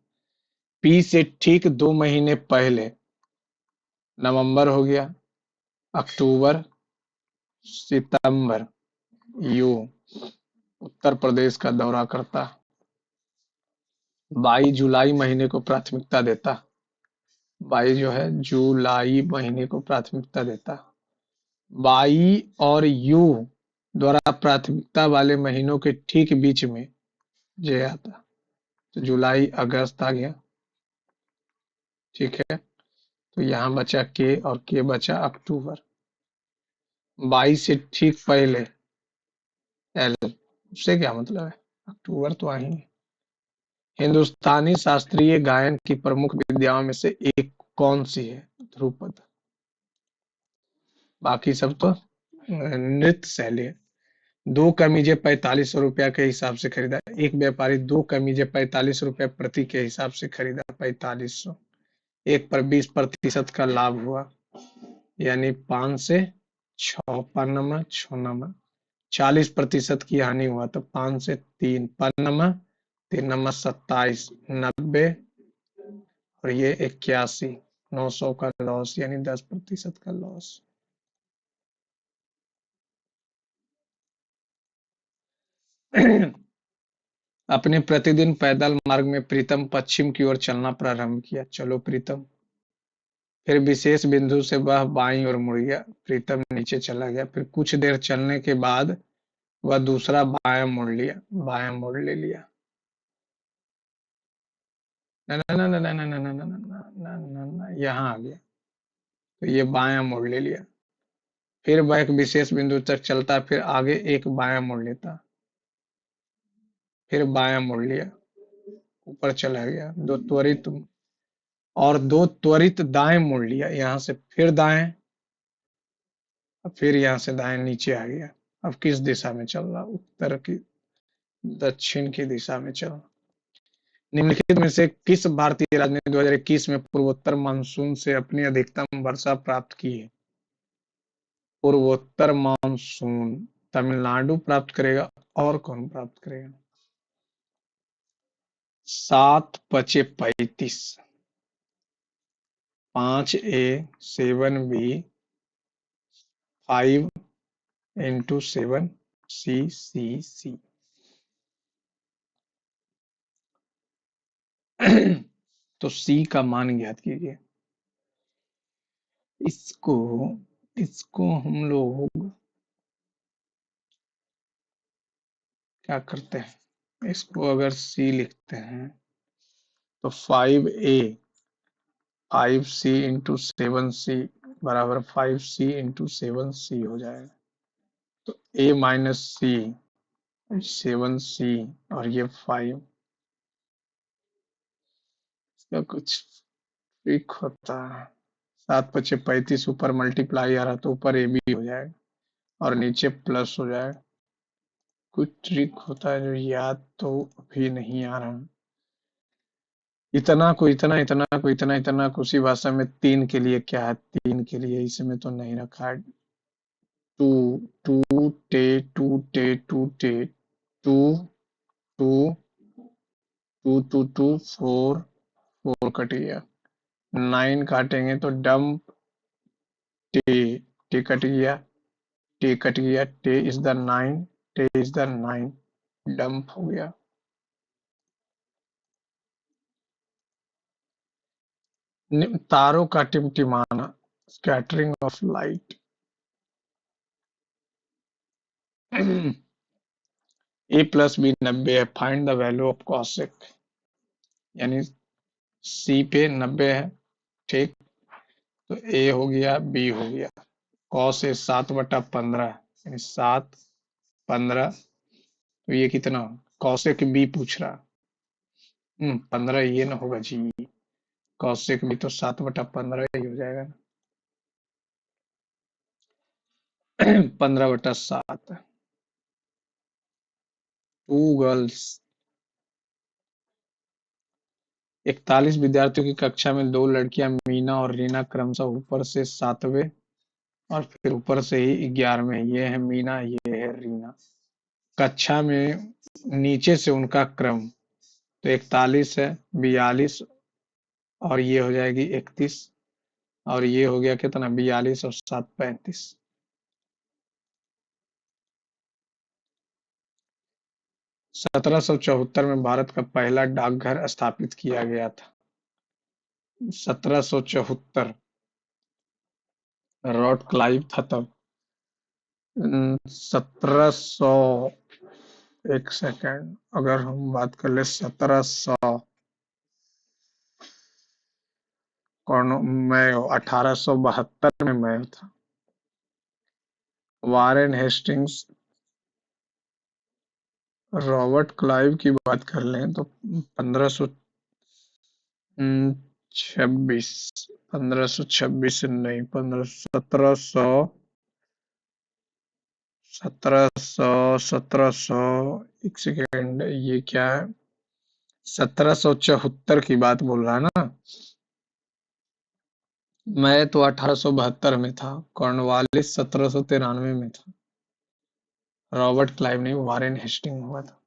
पी से ठीक 2 महीने पहले नवंबर हो गया, अक्टूबर सितंबर यू उत्तर प्रदेश का दौरा करता। 22 जुलाई महीने को प्राथमिकता देता, 22 जो है जुलाई महीने को प्राथमिकता देता। 22 और यू द्वारा प्राथमिकता वाले महीनों के ठीक बीच में जे आता, तो जुलाई अगस्त आ गया। ठीक है, तो यहाँ बचा के और के बचा अक्टूबर। 22 से ठीक पहले एल, उससे क्या मतलब है, अक्टूबर तो आई है। हिंदुस्तानी शास्त्रीय गायन की प्रमुख विद्याओं में से एक कौन सी है? ध्रुपद। बाकी सब तो नृत्य शैली है। दो कमीजें 4500 रुपया के हिसाब से खरीदा, एक व्यापारी 2 कमीजें 45 रुपया प्रति के हिसाब से खरीदा, 4500, एक पर 20% का लाभ हुआ, यानी 5 से 6 पन्नमा 6 40% की हानि हुआ, तो 5 से 3 पन्नमा 3 27 90 और ये 81, 900 का लॉस, यानी 10% का लॉस। अपने प्रतिदिन पैदल मार्ग में प्रीतम पश्चिम की ओर चलना प्रारंभ किया। चलो प्रीतम। फिर विशेष बिंदु से वह बाईं ओर मुड़ गया, प्रीतम नीचे चला गया। फिर कुछ देर चलने के बाद वह दूसरा बायां मोड़ लिया, बायां मोड़ ले लिया। ना ना ना ना ना ना ना ना ना ना ना ना ना, यहाँ आ गया, तो ये बायां मोड़ ले लिया। फिर वह एक विशेष बिंदु तक चलता, फिर आगे एक बायां मोड़ लेता, फिर बायां मोड़ लिया, ऊपर चला गया। दो त्वरित दाएं मोड़ लिया, यहाँ से फिर दाएं, फिर यहाँ से दाएं नीचे आ गया। अब किस दिशा में चल रहा? उत्तर की, दक्षिण की दिशा में चल। निम्नलिखित में से किस भारतीय राज्य ने 2021 में पूर्वोत्तर मानसून से अपनी अधिकतम वर्षा प्राप्त की है? पूर्वोत्तर मानसून तमिलनाडु प्राप्त करेगा, और कौन प्राप्त करेगा? 7 × 5 = 35, 5A 7B 5 × 7 C। तो C का मान ज्ञात कीजिए। इसको इसको हम लोग क्या करते हैं, इसको अगर C लिखते हैं तो 5A 5C × 7C बराबर 5c × 7c हो जाएगा। तो a-c 7c और ये 5, इसका कुछ ट्रिक होता है। 7×5 = 35, ऊपर मल्टीप्लाई आ रहा तो ऊपर ए बी हो जाएगा और नीचे प्लस हो जाएगा। कुछ ट्रिक होता है जो याद तो अभी नहीं आ रहा। इतना को इतना, इतना को इतना, इतना को उसी भाषा में 3 के लिए क्या है, 3 के लिए इसमें तो नहीं रखा है। टू, टू टे, टू टे, टू टे, two, two, two two two, 4, 4 cut गया। 9 काटेंगे तो डम्प टे, टे कट गया, टे कट गया, टे इज द 9, टे इज द 9, डंप हो गया। तारों का टिमटिमाना, स्कैटरिंग ऑफ लाइट। a+b 90 है, find the value of cosec, यानी सी पे 90 है, ठीक। तो ए हो गया, बी हो गया, कॉस ए 7/15 यानी 7, 15, तो ये कितना, कॉसेक बी पूछ रहा। 15 ये ना होगा जी, कॉसेक बी तो 7/15 ही हो जाएगा ना। 15/7। 2 गर्ल्स, 41 विद्यार्थियों की कक्षा में 2 लड़कियां मीना और रीना क्रमशः ऊपर से 7वें और फिर ऊपर से ही 11वें, ये है मीना, ये है रीना। कक्षा में नीचे से उनका क्रम, तो 41 है, 42 और ये हो जाएगी 31, और ये हो गया कितना, 42 और 7 35। 1774 में भारत का पहला डाकघर स्थापित किया गया था। 1774, लॉर्ड क्लाइव था तब। 1700, एक सेकेंड, अगर हम बात कर ले 1700 कौन, मैं 1872 में मैं था। वारेन हेस्टिंग्स, रॉबर्ट क्लाइव की बात कर लें तो 1526, 1526 नहीं, 1700, एक सेकेंड, ये क्या है, 1774 की बात बोल रहा है ना। मैं तो 1872 में था, कॉर्नवालिस 1793 में था, रॉबर्ट क्लाइव नहीं, वारेन हेस्टिंग हुआ था।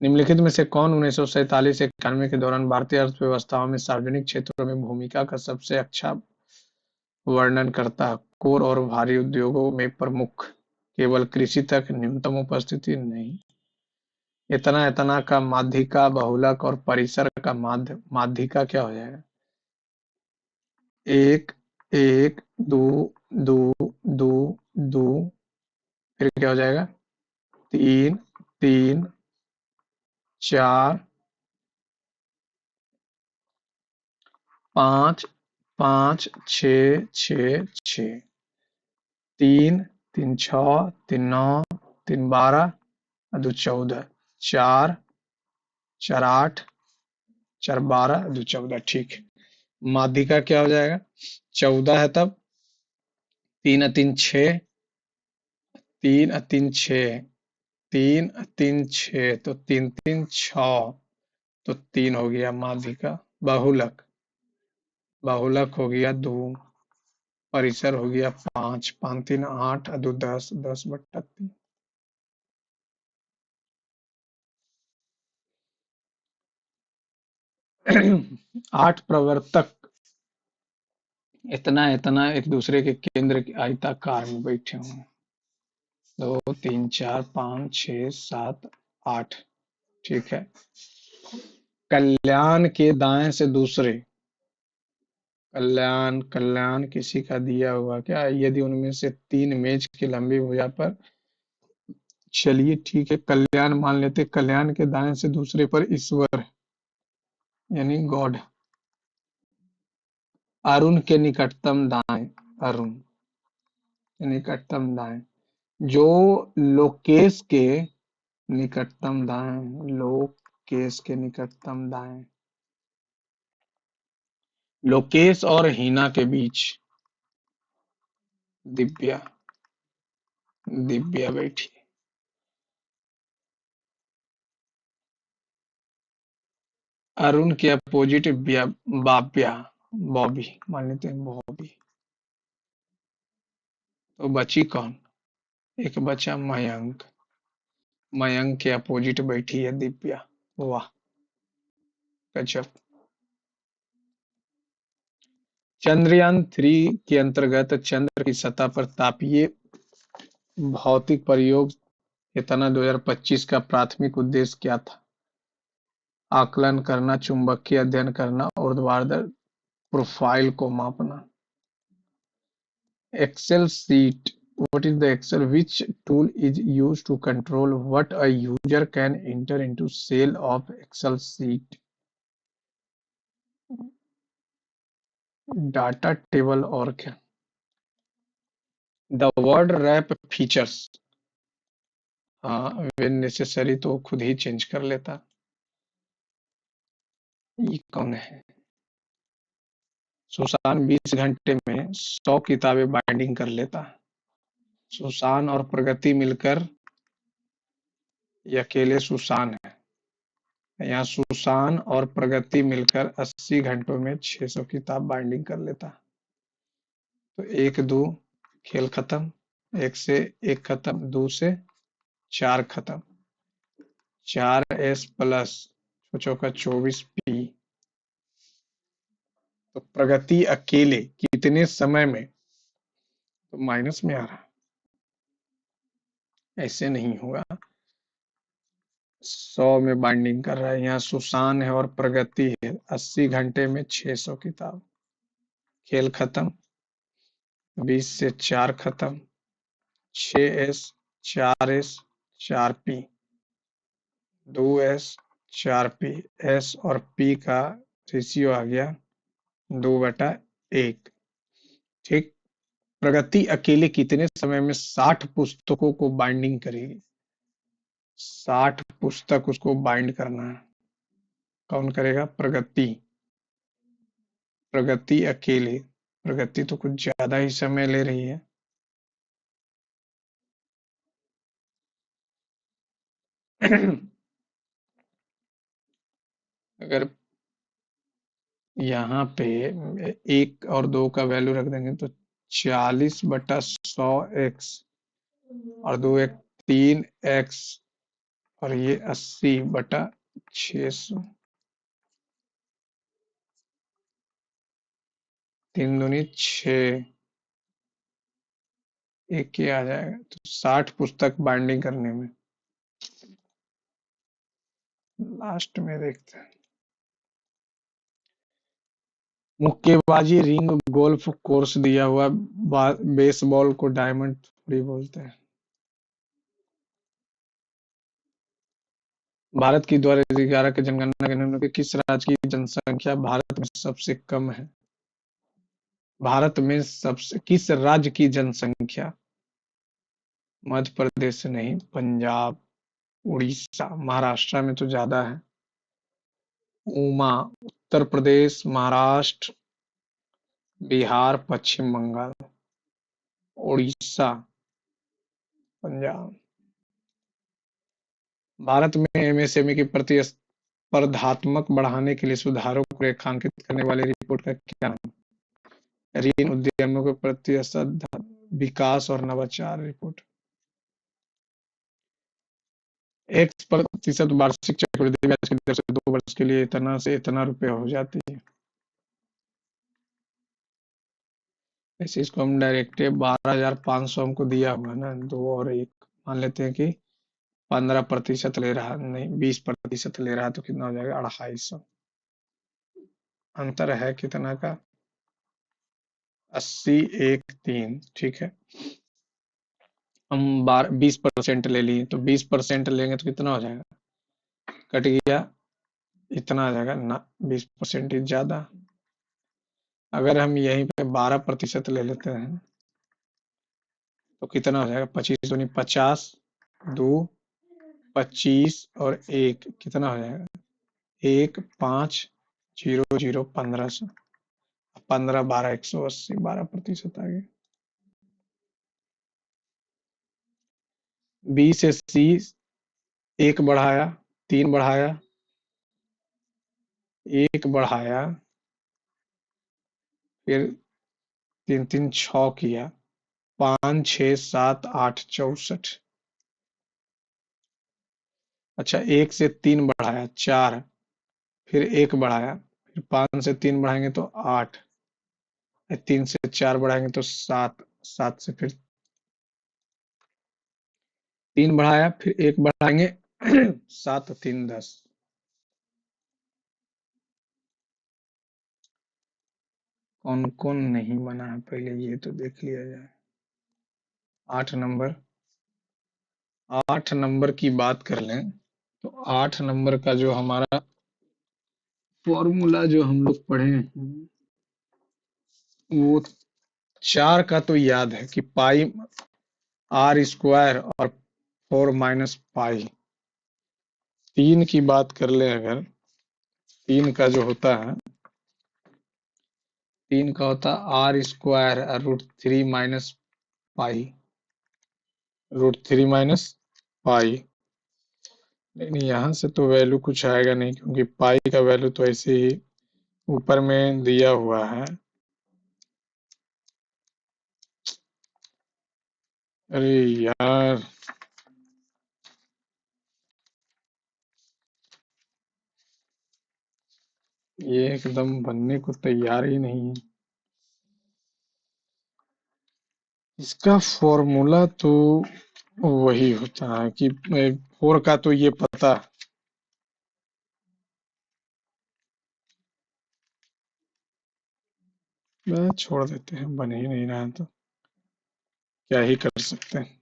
निम्नलिखित में से कौन 1947-91 के दौरान भारतीय अर्थव्यवस्थाओं में सार्वजनिक क्षेत्रों में भूमिका का सबसे अच्छा वर्णन करता है? कोर और भारी उद्योगों में प्रमुख, केवल कृषि तक न्यूनतम उपस्थिति नहीं। इतना इतना का माध्यिका, बहुलक और परिसर का माध्यिका क्या हो जाएगा? 1, 1, 2, 2, 2, 2, फिर क्या हो जाएगा, 3, 3, 4, 5, 5, 6, 6, 6, 3, 3, 6, 3, 9, 3, 12, 2, 14, 4, 4, 8, 4, 12, 2, 14, ठीक है। माध्यिका क्या हो जाएगा, 14 है तब, 3, 3, 6, 3, 3, 6, 3, 3, 6, तो 3, 3, 6, तो 3 हो गया माध्यिका। बहुलक, बहुलक हो गया 2, परिसर हो गया 5, 5, 3, 8, 2, 10, 10/3। 8 प्रवर्तक इतना इतना एक दूसरे के केंद्र के आयताकार में बैठे हुए हैं। 2, 3, 4, 5, 6, 7, 8, ठीक है। कल्याण के दाएं से दूसरे, कल्याण, कल्याण किसी का दिया हुआ क्या, यदि उनमें से 3 मेज की लंबी भुजा पर, चलिए ठीक है, कल्याण मान लेते, कल्याण के दाएं से दूसरे पर ईश्वर यानी गॉड, अरुण के निकटतम दाएं। अरुण के निकटतम दाएं। जो लोकेश के निकटतम दाएं। लोकेश के निकटतम दाएं। लोकेश और हिना के बीच। दिव्या। दिव्या बैठी। अरुण के अपोजिट बाब्या। बॉबी मान लेते हैं, बॉबी। तो बची कौन? एक बचा मयंक। मयंक के अपोजिट बैठी है दिव्या। वाह, गजब। चंद्रयान-3 के अंतर्गत चंद्र की सतह पर तापीय भौतिक प्रयोग हेतु 2025 का प्राथमिक उद्देश्य क्या था? आकलन करना, चुंबकीय अध्ययन करना, ऊर्ध्वाधर प्रोफाइल को मापना। Excel sheet. What is the Excel? Which tool is used to control what a user can enter into cell of Excel sheet? Data table और क्या? The word rap features. हाँ, when necessary तो खुद ही चेंज कर लेता। ये कौन है? सुसान 20 घंटे में 100 किताबें बाइंडिंग कर लेता। सुसान और प्रगति मिलकर ये अकेले सुसान है। यहाँ सुसान और प्रगति मिलकर 80 घंटों में 600 किताब बाइंडिंग कर लेता। तो 1-2 खेल खत्म। 1 से 1 खत्म, 2 से 4 खत्म। 4s प्लस चौका 24p। तो प्रगति अकेले कितने समय में? तो माइनस में आ रहा, ऐसे नहीं होगा। 100 में बाइंडिंग कर रहा है। यहाँ सुसान है और प्रगति है। 80 घंटे में 600 किताब। खेल खत्म। 20 से 4 खत्म। 6s 4s 4p 2s 4p। s और p का रेशियो आ गया 2/1। ठीक। प्रगति अकेले कितने समय में 60 पुस्तकों को बाइंडिंग करेगी? 60 पुस्तक उसको बाइंड करना है। कौन करेगा? प्रगति। प्रगति अकेले। प्रगति तो कुछ ज्यादा ही समय ले रही है। अगर यहाँ पे 1 और 2 का वैल्यू रख देंगे तो 40/100x और 2 एक 3x और ये 80/600। 3 दूनी 6। एक ही आ जाएगा। तो 60 पुस्तक बाइंडिंग करने में। लास्ट में देखते हैं। मुक्केबाजी रिंग गोल्फ कोर्स दिया हुआ बेसबॉल को डायमंड थ्री बोलते हैं। भारत की 2011 की जनगणना के निम्न के किस राज्य की जनसंख्या भारत में सबसे कम है? भारत में सबसे किस राज्य की जनसंख्या? मध्य प्रदेश से नहीं, पंजाब, उड़ीसा, महाराष्ट्र में तो ज्यादा है। उमा, उत्तर प्रदेश, महाराष्ट्र, बिहार, पश्चिम बंगाल, उड़ीसा, पंजाब। भारत में एमएसएमई की प्रतिस्पर्धात्मक बढ़ाने के लिए सुधारों को रेखांकित करने वाली रिपोर्ट का क्या नाम? ऋण उद्यमों के प्रतिस्पर्धा विकास और नवाचार रिपोर्ट। X% वार्षिक चक्रवृद्धि ब्याज की दर से 2 वर्ष के लिए इतना से इतना रुपए हो जाती है। ऐसे इसको हम डायरेक्ट 12,500 हमको दिया हुआ ना, 2 और 1 मान लेते हैं कि 15% ले रहा, नहीं 20% ले रहा, तो कितना हो जाएगा? 250। अंतर है कितना का? 80 1 3। ठीक है। हम 20% ले लिए तो 20% लेंगे तो कितना हो जाएगा? कट गया, इतना आ जाएगा ना। 20% ज्यादा। अगर हम यहीं पे 12% ले लेते हैं तो कितना हो जाएगा? 25 दूनी 50, 2 25 और 1 कितना हो जाएगा? 1 5 0 0 1500, 15 12 180, 12% आ गया। बी से सी 1 बढ़ाया, 3 बढ़ाया, 1 बढ़ाया, फिर 3 3 6 किया, 5 6 7 8 64। अच्छा, 1 से 3 बढ़ाया 4, फिर 1 बढ़ाया, फिर 5 से 3 बढ़ाएंगे तो 8, 3 से 4 बढ़ाएंगे तो 7, 7 से फिर 3 बढ़ाया, फिर 1 बढ़ाएंगे 7 3 10। कौन कौन नहीं बना है पहले ये तो देख लिया जाए। 8 नंबर, 8 नंबर की बात कर लें तो 8 नंबर का जो हमारा फॉर्मूला जो हम लोग पढ़े हैं वो 4 का तो याद है कि पाई आर स्क्वायर और 4 - पाई। 3 की बात कर ले अगर, 3 का जो होता है, 3 का होता है आर स्क्वायर और √3 - पाई, √3 - पाई। लेकिन यहाँ से तो वैल्यू कुछ आएगा नहीं क्योंकि पाई का वैल्यू तो ऐसे ही ऊपर में दिया हुआ है। अरे यार, ये एकदम बनने को तैयार ही नहीं है। इसका फॉर्मूला तो वही होता है कि 4 का तो ये पता, छोड़ देते हैं, बन ही नहीं रहा तो क्या ही कर सकते हैं,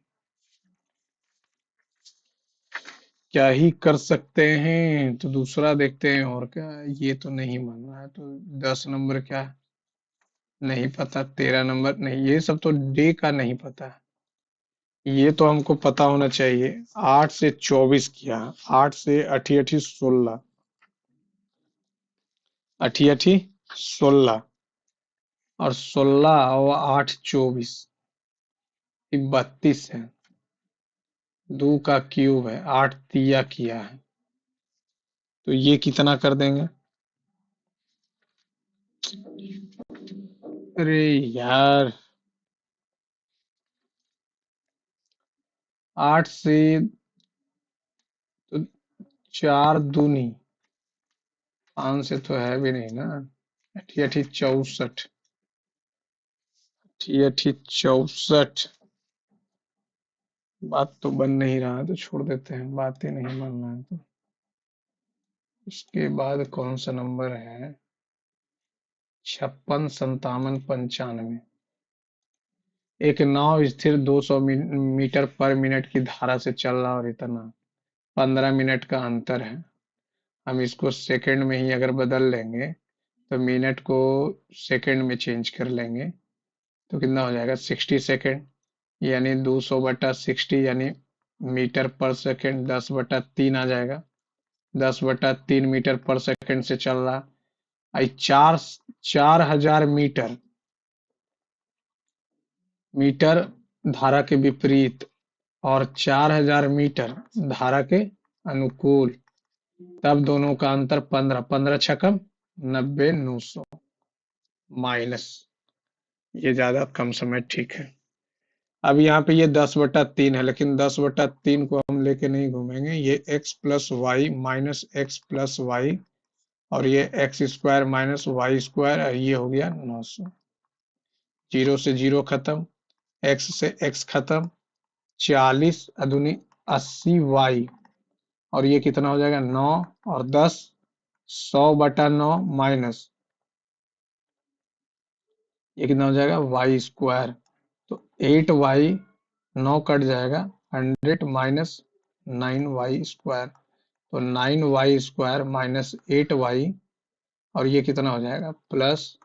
क्या ही कर सकते हैं। तो दूसरा देखते हैं और क्या। ये तो नहीं बन रहा है तो 10 नंबर क्या, नहीं पता। 13 नंबर नहीं, ये सब तो डे का नहीं पता। ये तो हमको पता होना चाहिए। 8 से 24 किया, 8 से अठी अठी 16, अठी अठी 16 और 16 और 8 24, 32 है। 2 का क्यूब है, 8 तिया किया है तो ये कितना कर देंगे? अरे यार, 8 से तो 4 दूनी, 5 से तो है भी नहीं ना। अठी अठी 64, अठी अठी 64। बात तो बन नहीं रहा है तो छोड़ देते हैं, बातें नहीं बन रहा है तो। इसके बाद कौन सा नंबर है? 56 57 95। एक नाव स्थिर 200 मीटर पर मिनट की धारा से चल रहा और इतना 15 मिनट का अंतर है। हम इसको सेकंड में ही अगर बदल लेंगे तो मिनट को सेकंड में चेंज कर लेंगे तो कितना हो जाएगा? 60 सेकंड, यानी 200/60 यानी मीटर पर सेकंड 10/3 आ जाएगा। 10/3 मीटर पर सेकंड से चल रहा। आई 4000 मीटर, मीटर धारा के विपरीत और 4000 मीटर धारा के अनुकूल, तब दोनों का अंतर 15, 15 छकम 90 900 माइनस, ये ज्यादा कम समय ठीक है। अब यहाँ पे ये 10/3 है लेकिन 10/3 को हम लेके नहीं घूमेंगे। ये x+y माइनस x+y और ये x² माइनस y² और ये हो गया 900। 0 से 0 खत्म, x से x खत्म, 40 अदुनी 80y और ये कितना हो जाएगा? 9 और 10, 100/9 माइनस ये कितना हो जाएगा? y²। तो 8y, 9 कट जाएगा, 100 माइनस 9y², तो 9y² माइनस 8y और ये कितना हो जाएगा? Plus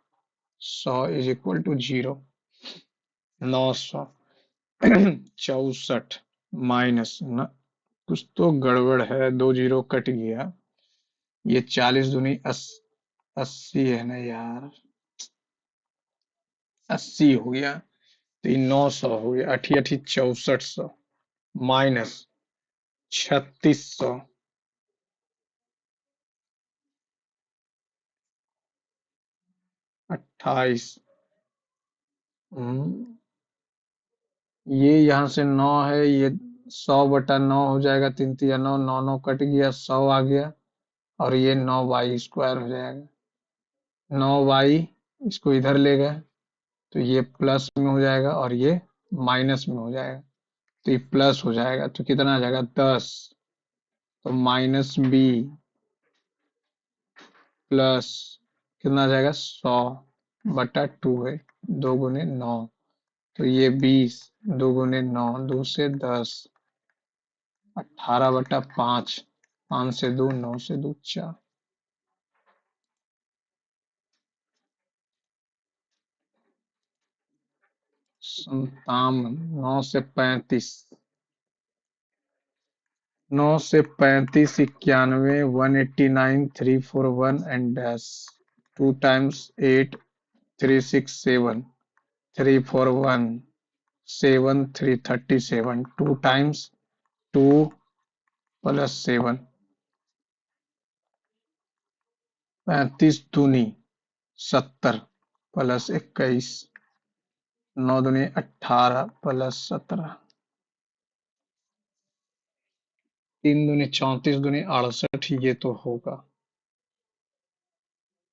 100 is equal to 0। 900 64 minus न, कुछ तो गड़बड़ है, 2 जीरो कट गया। ये 40 दूनी 80 है ना यार, 80 हो गया। तो ये 900 हो गया, अठी अठी 6400 माइनस 3600, 28। ये यहाँ से 9 है, ये 100/9 हो जाएगा, 3 तिया 9, 9 9 कट गया, 100 आ गया। और ये 9y² हो जाएगा। 9y इसको इधर ले गए तो ये प्लस में हो जाएगा और ये माइनस में हो जाएगा। तो ये प्लस हो जाएगा तो कितना आ जाएगा 10। तो -b प्लस कितना आ जाएगा 100/2 है, 2 × 9। तो ये 20, 2 × 9, 2 से 10, 18/5, 5 से 2, 9 से 2 4। 57, 9 से 35, 9 से 35, 91, 189, 341 and dash. 2 times 8, 367, 341, 7, 337, 2 times 2 plus 7, 35 दूनी 70 प्लस 21, 9 दूनी 18 प्लस 17, 3 दूनी 34 दूनी 68, ये तो होगा।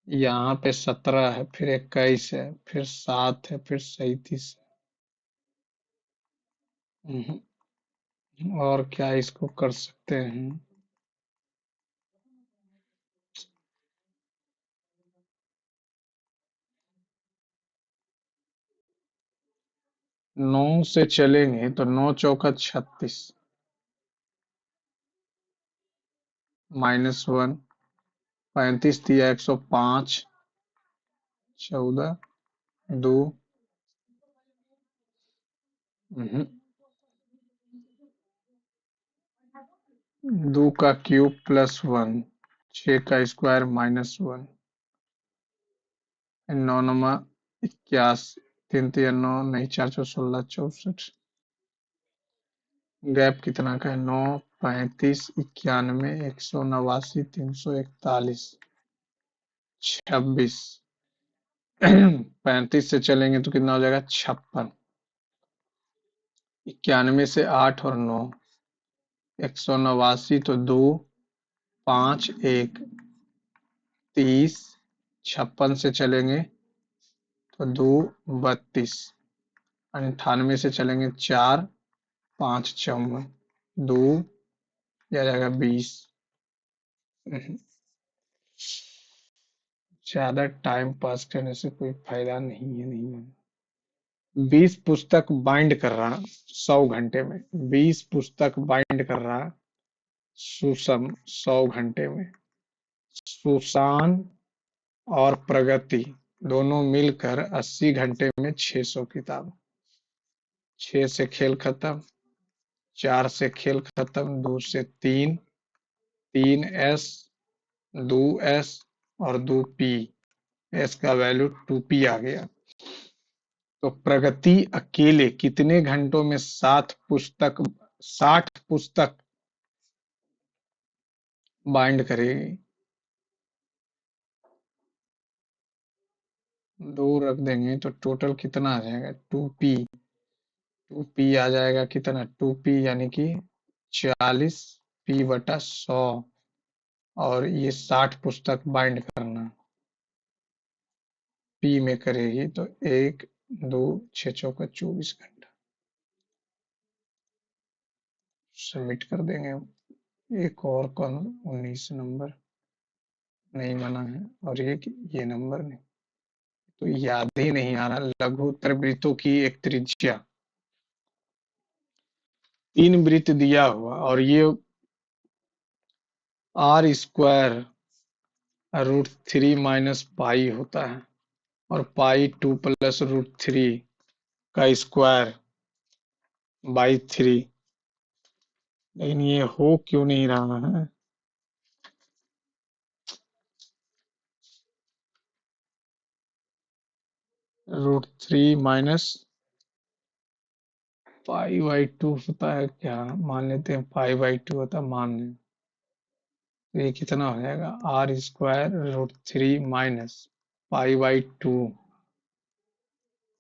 यहाँ पे 17 है, फिर 21 है, फिर 7 है, फिर 37 है। और क्या इसको कर सकते हैं? 9 से चलेंगे तो 9 चौका 36, -1, 35 दिया 105, 14, 2, 2 का क्यूब प्लस 1, 6 का स्क्वायर -1, 9 नमा 81, 3 तिया 9, नहीं 4 चौ 16, 64। गैप कितना का है? 9, 35, 91, 189, 341, 26। 35 से चलेंगे तो कितना हो जाएगा 56, 91 से 8 और 9, 189 तो 2, 5, 1, 30, 56 से चलेंगे तो 2, 32, 98 से चलेंगे 4, 5, 54, 2, यह आ जाएगा 20। ज्यादा टाइम पास करने से कोई फायदा नहीं है, नहीं है। 20 पुस्तक बाइंड कर रहा 100 घंटे में, 20 पुस्तक बाइंड कर रहा सुषम 100 घंटे में। सुसान और प्रगति दोनों मिलकर 80 घंटे में 600 किताब। 6 से खेल खत्म, 4 से खेल खत्म, 2 से 3, 3s, 2s और 2p, s का वैल्यू 2p आ गया। तो प्रगति अकेले कितने घंटों में 60 पुस्तक बाइंड करेगी? 2 रख देंगे तो टोटल कितना आ जाएगा 2p। 2p आ जाएगा कितना 2p यानी कि 40p/100। और ये 60 पुस्तक बाइंड करना p में करेगी तो 1, 2, 6 चौका 24 घंटा। सबमिट कर देंगे। एक और कौन 19 नंबर नहीं बना है और ये नंबर नहीं, तो याद ही नहीं आ रहा। लघु वृत्तों की एक त्रिज्या 3 वृत्त दिया हुआ और ये r² √3 - पाई होता है। और पाई 2 + √3 का स्क्वायर बाई 3। लेकिन ये हो क्यों नहीं रहा है? √3 माइनस पाई/2 होता है क्या? मान लेते हैं पाई/2 होता है, मान लें। तो ये कितना हो जाएगा? r² √3 माइनस पाई/2,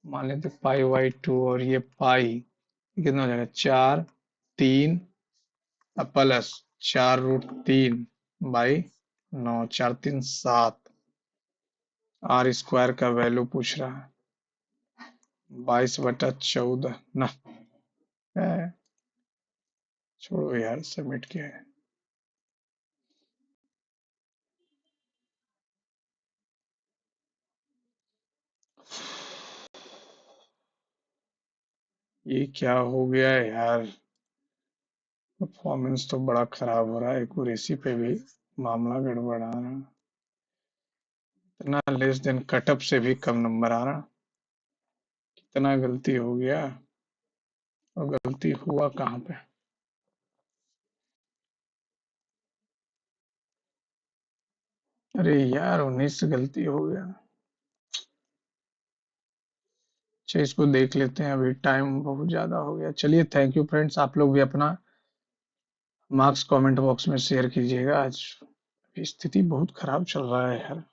मान लेते पाई/2, और ये पाई, ये कितना हो जाएगा? 4 3 प्लस 4√3/9, 4 3 7। r² का वैल्यू पूछ रहा है, 22/14 ना। है, छोड़ो यार, सबमिट किया है। ये क्या हो गया है यार? परफॉर्मेंस तो बड़ा खराब हो रहा है, एक्यूरेसी पे भी मामला गड़बड़ा रहा है। इतना लेस देन कटअप से भी कम नंबर आ रहा। कितना गलती हो गया, और गलती हुआ कहाँ पे? अरे यार, 19 से गलती हो गया। अच्छा, इसको देख लेते हैं, अभी टाइम बहुत ज्यादा हो गया। चलिए, थैंक यू फ्रेंड्स, आप लोग भी अपना मार्क्स कमेंट बॉक्स में शेयर कीजिएगा। आज स्थिति बहुत खराब चल रहा है यार।